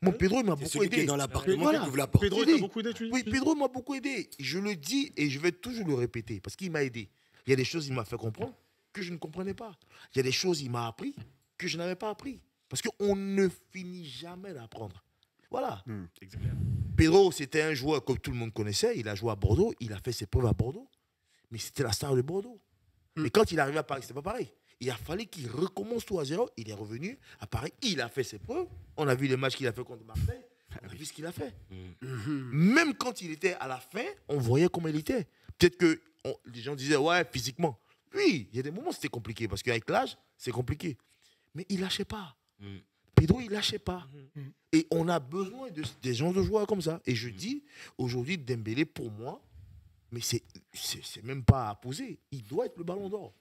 Mon Pedro, il m'a beaucoup celui qui aidé. est dans l'appartement Voilà. qui ouvre la porte. Pedro, Je dis, t'a beaucoup aidé, tu dis? Oui, Pedro m'a beaucoup aidé. Je le dis et je vais toujours le répéter parce qu'il m'a aidé. Il y a des choses qu'il m'a fait comprendre que je ne comprenais pas. Il y a des choses qu'il m'a appris que je n'avais pas appris. Parce qu'on ne finit jamais d'apprendre. Voilà. Pedro, c'était un joueur que tout le monde connaissait. Il a joué à Bordeaux. Il a fait ses preuves à Bordeaux. Mais c'était la star de Bordeaux. Mais quand il est arrivé à Paris, c'était pas pareil. Il a fallu qu'il recommence tout à zéro. Il est revenu à Paris. Il a fait ses preuves. On a vu les matchs qu'il a fait contre Marseille. On a vu ce qu'il a fait. Même quand il était à la fin, on voyait comment il était. Peut-être que les gens disaient, ouais, physiquement. Oui, il y a des moments où c'était compliqué. Parce qu'avec l'âge, c'est compliqué. Mais il lâchait pas. Pedro, il lâchait pas. Et on a besoin des gens de joueurs comme ça. Et je dis, aujourd'hui, Dembélé, pour moi, mais c'est même pas à poser. Il doit être le ballon d'or.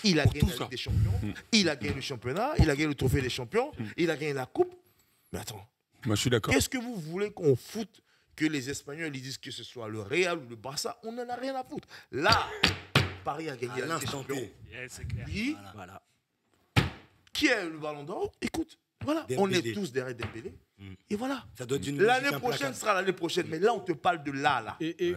Il a gagné la Ligue des Champions, il a gagné le championnat, il a gagné le trophée des champions, il a gagné la coupe. Mais attends, Moi, je suis d'accord. qu'est-ce que vous voulez qu'on foute que les Espagnols ils disent que ce soit le Real ou le Barça? On n'en a rien à foutre. Là, Paris a gagné À la Ligue des l'instant Champions. T. C'est clair. Oui. Voilà. Qui est le ballon d'or? Écoute, voilà, Dembélé. on est tous derrière Dembélé. Et voilà. Ça doit être une L'année logique prochaine implacable. sera l'année prochaine. Mais là, on te parle de là. Là. Et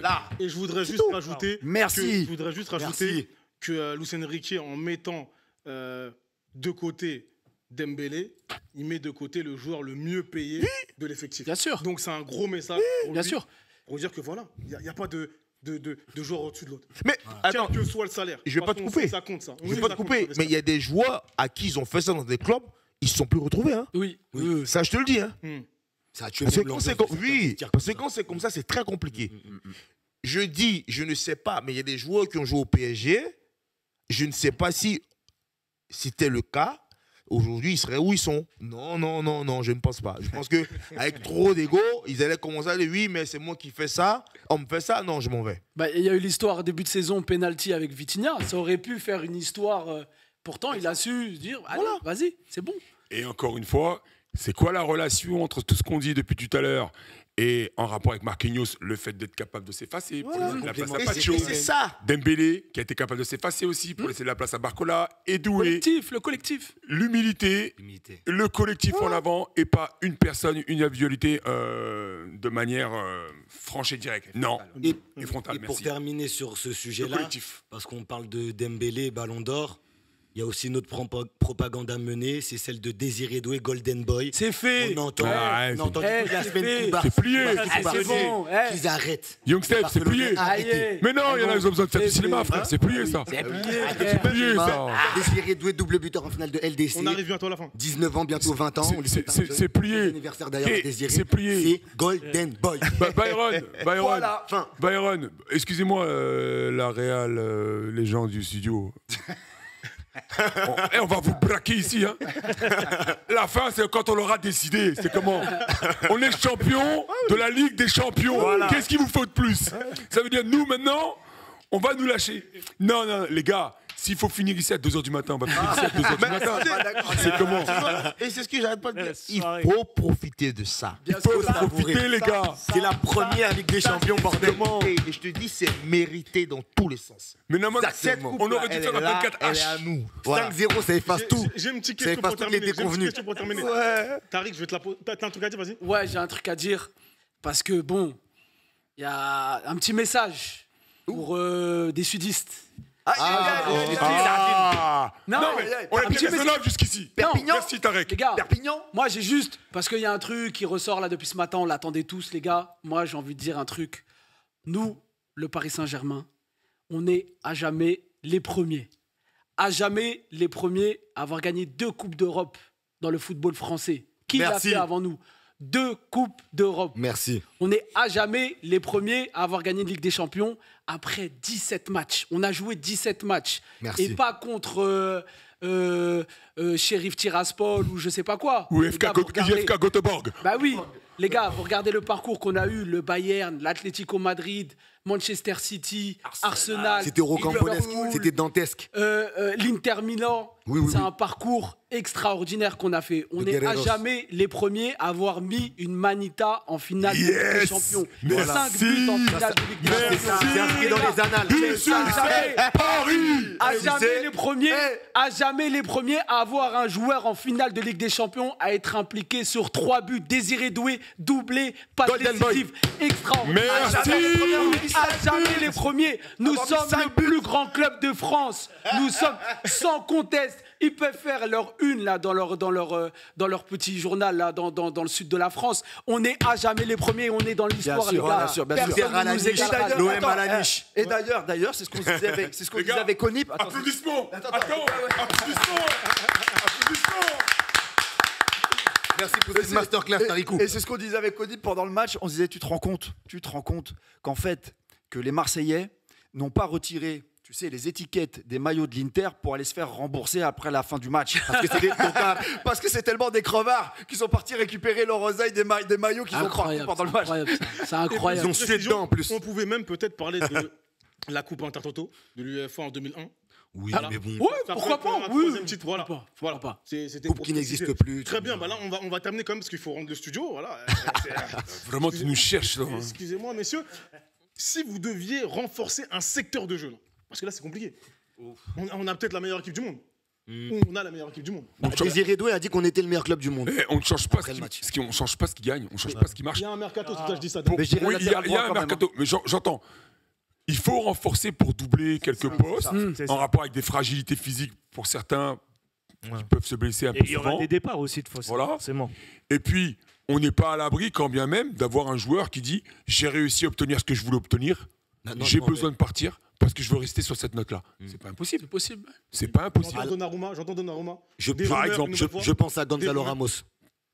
je voudrais C'est juste tout. rajouter. Merci. Je voudrais juste rajouter que Luis Enrique, en mettant de côté Dembélé, il met de côté le joueur le mieux payé de l'effectif. Bien sûr. Donc c'est un gros message pour Bien lui, sûr. pour dire que voilà, il n'y a pas de joueur au-dessus de l'autre. Mais attends, Quel que soit le salaire. je vais pas Parce te qu'on couper. sait que ça compte, ça. On je sait vais que pas te ça compte, couper, ça, mais il y a des joueurs à qui ils ont fait ça dans des clubs, ils ne se sont plus retrouvés. Hein. Oui. Ça, je te le dis. Hein. Ça a tué Parce que même quand c'est l'ambiance comme... de Oui, certains parce que vestiaires quand c'est comme ça, c'est très compliqué. Je dis, je ne sais pas, mais il y a des joueurs qui ont joué au PSG. Je ne sais pas si c'était le cas. Aujourd'hui, ils seraient où ils sont. Non, je ne pense pas. Je pense qu'avec trop d'ego, ils allaient commencer à dire oui, mais c'est moi qui fais ça. On me fait ça, non, je m'en vais. Bah, il y a eu l'histoire début de saison penalty avec Vitinha. Ça aurait pu faire une histoire. Pourtant, il a su se dire allez, vas-y, c'est bon. Et encore une fois, c'est quoi la relation entre tout ce qu'on dit depuis tout à l'heure et en rapport avec Marquinhos, le fait d'être capable de s'effacer pour Voilà. laisser la place à Et Pacho, c'est ça. Dembélé qui a été capable de s'effacer aussi pour laisser la place à Barcola, et Doué, Le collectif. l'humilité, Humilité. le collectif en avant et pas une personne, une individualité de manière franche et directe. Non, et frontale, Et pour merci. terminer sur ce Le sujet-là, collectif. parce qu'on parle de Dembélé, Ballon d'Or, Il y a aussi une autre propagande à mener, c'est celle de Désiré Doué, Golden Boy. C'est fait. On entend, Ouais, on entend c'est- toute la c'est semaine fait. Kubar, C'est plié. Kubar, Ah, Kubar, c'est bon. qu'ils arrêtent. Young Step, c'est Barcelone, plié. arrêtez. Mais non, il y en a, ils ont besoin de faire du cinéma, frère. C'est plié, ça. C'est plié. C'est plié, ça. Désiré Doué, double buteur en finale de LDC. On arrive bientôt à la fin. 19 ans, bientôt 20 ans. On lui souhaite un C'est plié. joyeux anniversaire d'ailleurs à Désiré. C'est plié. C'est Golden Boy. Byron, Voilà. Fin. Byron, excusez-moi, la réal, les gens du studio. On va vous braquer ici. Hein. La fin, c'est quand on l'aura décidé. C'est comment? On est champion de la Ligue des Champions. Qu'est-ce qu'il vous faut de plus? Ça veut dire, nous, maintenant, on va nous lâcher. Non, non, les gars, s'il faut finir ici à 2h du matin, on va finir ici à 2h du matin. C'est comment? Et c'est ce que j'arrête pas de dire. Il soirée. faut profiter de ça. Il faut profiter, les gars. C'est la première Ligue des Champions, bordel. Et je te dis, c'est mérité dans tous les sens. Mais non, Cette on coupe-là, aurait dû elle faire est un là, 24H. elle est à nous. Voilà. 5-0, ça efface tout. J'ai une petite Ça question efface pour toutes les terminer. J'ai une petite déconvenues. question pour terminer. Tariq, je vais te la poser. T'as un truc à dire, vas-y. Ouais, j'ai un truc à dire. Parce que, bon, il y a un petit message pour des sudistes. Non, mais on est un petit bien raisonnable jusqu'ici. Perpignan. Merci, Tarek. Les gars, Perpignan. moi j'ai juste, parce qu'il y a un truc qui ressort là depuis ce matin, on l'attendait tous les gars, moi j'ai envie de dire un truc. Nous, le Paris Saint-Germain, on est à jamais les premiers. À jamais les premiers à avoir gagné 2 Coupes d'Europe dans le football français. Qui l'a Merci. fait avant nous? 2 Coupes d'Europe. Merci. On est à jamais les premiers à avoir gagné une Ligue des Champions après 17 matchs. On a joué 17 matchs. Merci. Et pas contre Sheriff Tiraspol ou je sais pas quoi. Ou Les IFK gars, vous regardez- Göteborg. Bah oui, les gars, vous regardez le parcours qu'on a eu, le Bayern, l'Atlético Madrid, Manchester City, Arsenal. C'était rocambolesque, Liverpool, c'était dantesque. l'Inter Milan. Oui, oui, c'est oui. un parcours extraordinaire qu'on a fait. On De est à Guerreros. jamais les premiers à avoir mis une manita en finale de Ligue des Yes. Champions. Merci. 5 buts en finale de Ligue des Champions. C'est inscrit dans les annales. Ici, c'est Paris. À jamais les premiers, à jamais les premiers à avoir un joueur en finale de Ligue des Champions à être impliqué sur 3 buts. Désiré Doué, doublé, passe Golden Boy. décisive, extraordinaire. Merci. À jamais les premiers. Nous sommes le plus grand club de France. Nous sommes sans conteste. Ils peuvent faire leur une là dans leur petit journal là dans le sud de la France. On est à jamais les premiers. On est dans l'histoire, les gars. bien sûr, bien sûr. Personne À la ne nous niche. égalera. L'OM Attends, à la niche. Et d'ailleurs, c'est ce qu'on se disait avec, c'est ce qu'on Les disait gars, avec Conip. Attends, Applaudissements. Attends, Applaudissements. Merci pour cette masterclass, Tarikou. Et c'est ce qu'on disait avec Conip pendant le match. On se disait, tu te rends compte qu'en fait, que les Marseillais n'ont pas retiré, tu sais, les étiquettes des maillots de l'Inter pour aller se faire rembourser après la fin du match. Parce que c'est tellement des crevards qui sont partis récupérer leur oseille des maillots qu'ils ont pris pendant le match. Incroyable, c'est incroyable. Ils ont sué dedans en plus. On pouvait même peut-être parler de la Coupe Intertoto de l'UEFA en 2001. Oui, Voilà. mais bon. Ouais, Ça pourquoi peut être pas? un Oui, troisième titre, voilà. pourquoi pas, Voilà. pourquoi pas. C'était Coupe pour qui préciser. n'existe plus. Très bien, bah là on va terminer quand même parce qu'il faut rendre le studio. Voilà. Vraiment, tu nous cherches, là. Excusez-moi, messieurs. Si vous deviez renforcer un secteur de jeu, là, parce que là c'est compliqué. On a peut-être la meilleure équipe du monde. On a la meilleure équipe du monde. Désiré Doué a dit qu'on était le meilleur club du monde. Eh, on ne change pas Après le match. on change pas ce qui gagne, on change pas ce qui marche. Il y a un mercato, c'est pour ça que je dis ça. Pour- Mais je dirais oui, il y a latéral droit un quand même, mercato, mais j'entends. Il faut renforcer pour doubler quelques postes, C'est en ça. rapport avec des fragilités physiques pour certains qui peuvent se blesser un Et peu il y aura souvent. des départs aussi de fausses. Voilà. Forcément. Et puis, on n'est pas à l'abri, quand bien même, d'avoir un joueur qui dit « J'ai réussi à obtenir ce que je voulais obtenir, Maintenant, j'ai je m'en besoin de partir parce que je veux rester sur cette note-là. C'est pas impossible. C'est possible. C'est pas impossible. J'entends Donnarumma. Je, Des par rumeurs, exemple, une nouvelle fois. je pense à Gonzalo Des rumeurs. Ramos,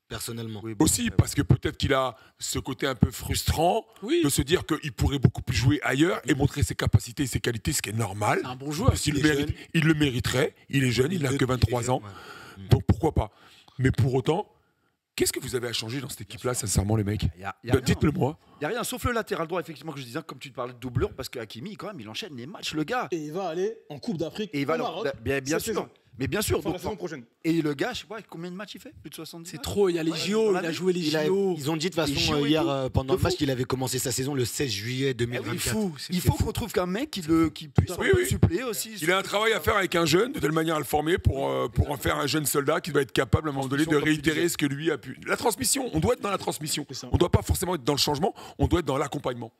personnellement. Aussi parce que peut-être qu'il a ce côté un peu frustrant Oui. de se dire qu'il pourrait beaucoup plus jouer ailleurs et montrer ses capacités et ses qualités, ce qui est normal. C'est un bon joueur. Parce qu'il Il est mérite, jeune. il le mériterait. Il est jeune, il n'a que 23 ans. Donc pourquoi pas. Mais pour autant, qu'est-ce que vous avez à changer dans cette équipe-là, sincèrement, les mecs? Y a rien. Dites-le moi. Il n'y a rien, sauf le latéral droit, effectivement, que je disais, comme tu te parlais de doublure, parce que Hakimi, quand même, il enchaîne les matchs, le gars. Et il va aller en Coupe d'Afrique Et il va au Maroc. bien cette sûr. saison. Mais bien sûr. Enfin, la saison prochaine. Et le gars, je sais pas combien de matchs il fait. Plus de 70 C'est matchs. trop, il y a les JO, il a joué les JO. Ils ont dit de toute Les façon JO et hier tout. pendant De le match fou. qu'il avait commencé sa saison le 16 juillet Il 2024. faut. Il faut qu'on trouve qu'un mec qui puisse un Oui, peu oui. suppléer aussi. Il a un travail à faire avec un jeune, de telle manière à le former pour en faire un jeune soldat qui va être capable à un moment donné de Transmission, comme tu réitérer disais. ce que lui a pu. La transmission, on doit être dans la transmission. C'est ça. On ne doit pas forcément être dans le changement, on doit être dans l'accompagnement.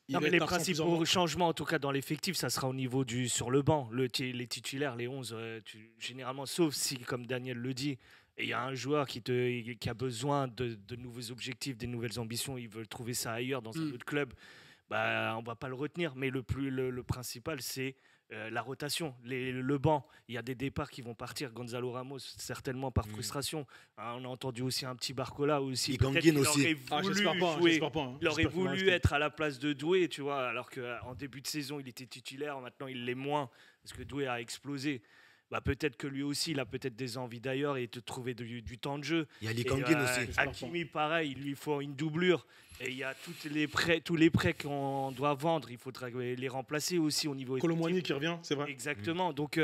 Non, mais les principaux changements, en tout cas dans l'effectif, ça sera au niveau sur le banc. Les titulaires, les 11, généralement, sauf si, comme Daniel le dit, il y a un joueur qui a besoin de nouveaux objectifs, des nouvelles ambitions, il veut trouver ça ailleurs, dans un autre club, bah, on ne va pas le retenir. Mais le principal, c'est la rotation, le banc. Il y a des départs qui vont partir. Gonzalo Ramos, certainement par frustration. On a entendu aussi un petit Barcola aussi. Et Ganguin aussi. Il aurait voulu être à la place de Doué, tu vois, alors qu'en début de saison, il était titulaire. Maintenant, il l'est moins parce que Doué a explosé. Bah, peut-être que lui aussi, il a peut-être des envies d'ailleurs et de trouver du temps de jeu. Il y a les Ganguin aussi. Hakimi, pareil, il lui faut une doublure. Et il y a tous les prêts qu'on doit vendre. Il faudra les remplacer aussi au niveau... Kolo Muani qui revient, c'est vrai. Exactement. Donc,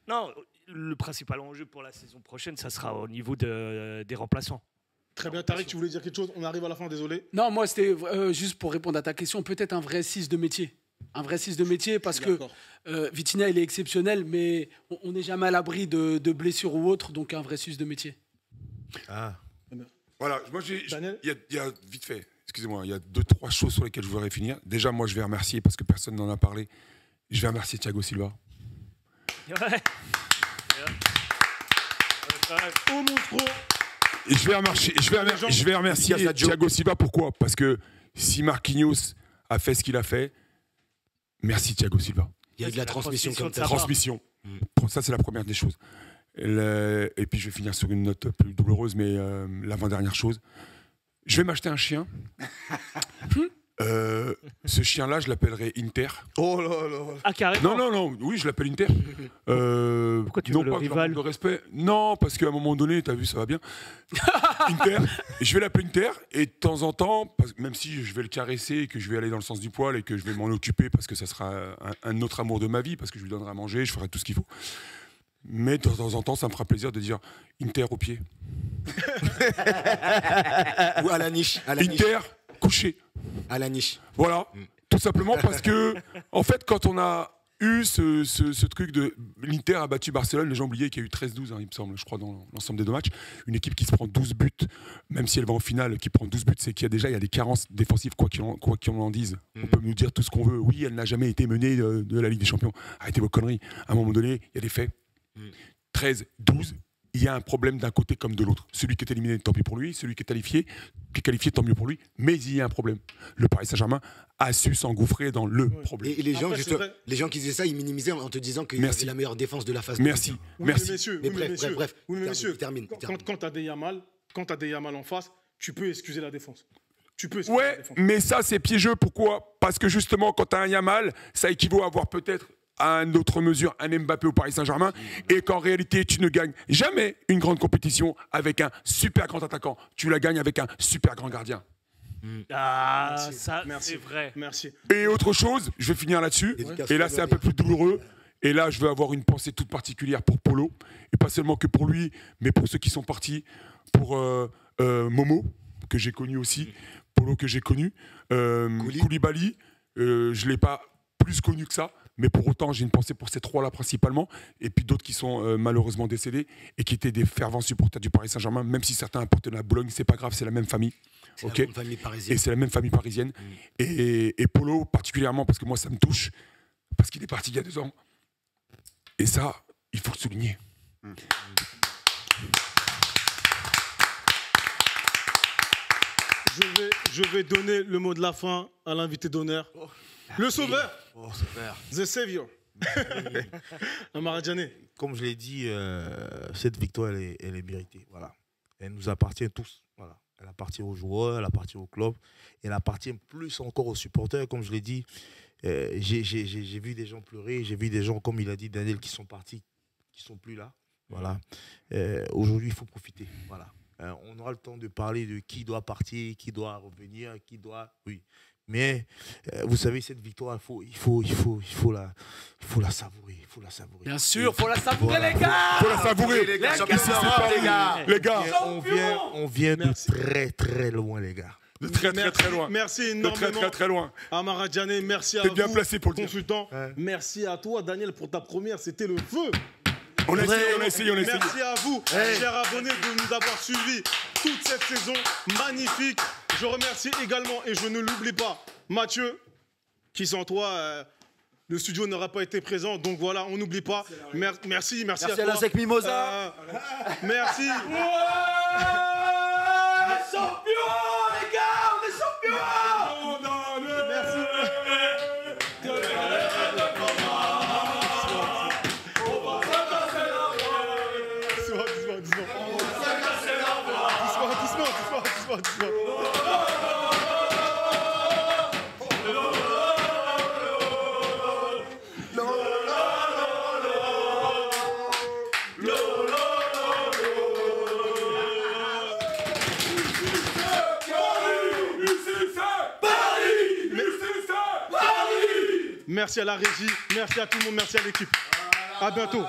non, le principal enjeu pour la saison prochaine, ça sera au niveau des remplaçants. Très bien. Tariq, tu voulais dire quelque chose? On arrive à la fin, désolé. Non, moi, c'était juste pour répondre à ta question, peut-être un vrai 6 de métier. Un vrai 6 de métier parce que Vitinha, il est exceptionnel, mais on n'est jamais à l'abri de blessures ou autres, donc un vrai 6 de métier. Ah. Voilà, moi, il y a vite fait, excusez-moi, il y a 2-3 choses sur lesquelles je voudrais finir. Déjà, moi, je vais remercier, parce que personne n'en a parlé, je vais remercier Thiago Silva. Ouais. Au monstro. Et je vais remercier Thiago Silva, pourquoi? Parce que si Marquinhos a fait ce qu'il a fait, merci Thiago Silva. Il y a de la transmission comme ça. Transmission. Ça, c'est la première des choses. Et puis, je vais finir sur une note plus douloureuse, mais l'avant-dernière chose. Je vais m'acheter un chien. Ce chien-là, je l'appellerai Inter. Oh là là. Ah, carrément. Non, oui, je l'appelle Inter. Pourquoi tu veux le rival de respect. Non, parce qu'à un moment donné, t'as vu, ça va bien. Inter. Je vais l'appeler Inter, et de temps en temps, même si je vais le caresser, et que je vais aller dans le sens du poil, et que je vais m'en occuper, parce que ça sera un autre amour de ma vie, parce que je lui donnerai à manger, je ferai tout ce qu'il faut. Mais de temps en temps, ça me fera plaisir de dire Inter au pied. Ou à la niche. Inter couché. À la niche. Voilà. Tout simplement parce que, en fait, quand on a eu ce truc de... L'Inter a battu Barcelone, les gens oubliaient qu'il y a eu 13-12, il me semble, je crois, dans l'ensemble des 2 matchs. Une équipe qui se prend 12 buts, même si elle va en finale, qui prend 12 buts, c'est qu'il y a des carences défensives, quoi qu'on en dise. On peut nous dire tout ce qu'on veut. Oui, elle n'a jamais été menée de la Ligue des Champions. Arrêtez vos conneries. À un moment donné, il y a des faits. 13, 12, il y a un problème d'un côté comme de l'autre. Celui qui est éliminé, tant pis pour lui. Celui qui est qualifié, tant mieux pour lui. Mais il y a un problème. Le Paris Saint-Germain a su s'engouffrer dans le problème. Et les gens, les gens qui disaient ça, ils minimisaient en te disant qu'il y avait la meilleure défense de la phase. Merci. Oui, Merci. Mais bref. Termine. Quand tu as des Yamal en face, tu peux excuser la défense. Mais ça, c'est piégeux. Pourquoi? Parce que justement, quand tu as un Yamal, ça équivaut à avoir peut-être à une autre mesure un Mbappé au Paris Saint-Germain, et qu'en réalité tu ne gagnes jamais une grande compétition avec un super grand attaquant, tu la gagnes avec un super grand gardien. Ah, ça c'est vrai. Merci. Et autre chose, je vais finir là-dessus, et là c'est un peu plus douloureux, et là je veux avoir une pensée toute particulière pour Polo, et pas seulement que pour lui, mais pour ceux qui sont partis, pour Momo, que j'ai connu aussi, Polo que j'ai connu, Koulibaly, je ne l'ai pas plus connu que ça, mais pour autant, j'ai une pensée pour ces 3-là principalement, et puis d'autres qui sont malheureusement décédés et qui étaient des fervents supporters du Paris Saint-Germain, même si certains appartenaient à Boulogne, c'est pas grave, c'est la même famille. C'est la même famille parisienne. Et c'est la même famille parisienne. Et Polo, particulièrement, parce que moi, ça me touche, parce qu'il est parti il y a 2 ans. Et ça, il faut le souligner. Je vais donner le mot de la fin à l'invité d'honneur. Le sauveur. The Savior. Amara Djane. Comme je l'ai dit, cette victoire, elle est méritée. Voilà. Elle nous appartient tous. Voilà. Elle appartient aux joueurs, elle appartient au club, elle appartient plus encore aux supporters. Comme je l'ai dit, j'ai vu des gens pleurer, j'ai vu des gens, comme il a dit Daniel, qui sont partis, qui ne sont plus là. Voilà. Aujourd'hui, il faut profiter. Voilà. On aura le temps de parler de qui doit partir, qui doit revenir, qui doit... Oui. Mais vous savez, cette victoire, il faut la savourer. Il faut la savourer. Bien sûr, il faut la savourer, les gars. Il faut la savourer, les gars. Les gars. On vient de très, très loin, les gars. De très, très, très loin. Merci énormément. De très, très, très loin. Amara Djane, merci à vous. T'es bien placé pour le consultant. Merci à toi, Daniel, pour ta première. C'était le feu. On a essayé. Merci à vous, chers abonnés, de nous avoir suivis toute cette saison magnifique. Je remercie également, et je ne l'oublie pas, Mathieu, qui sans toi, le studio n'aurait pas été présent. Donc voilà, on n'oublie pas. Merci à toi. Merci à la Sec Mimosa. Merci. Champion, les gars, on est champion. Merci. Doucement. Merci à la régie, merci à tout le monde, merci à l'équipe. À bientôt.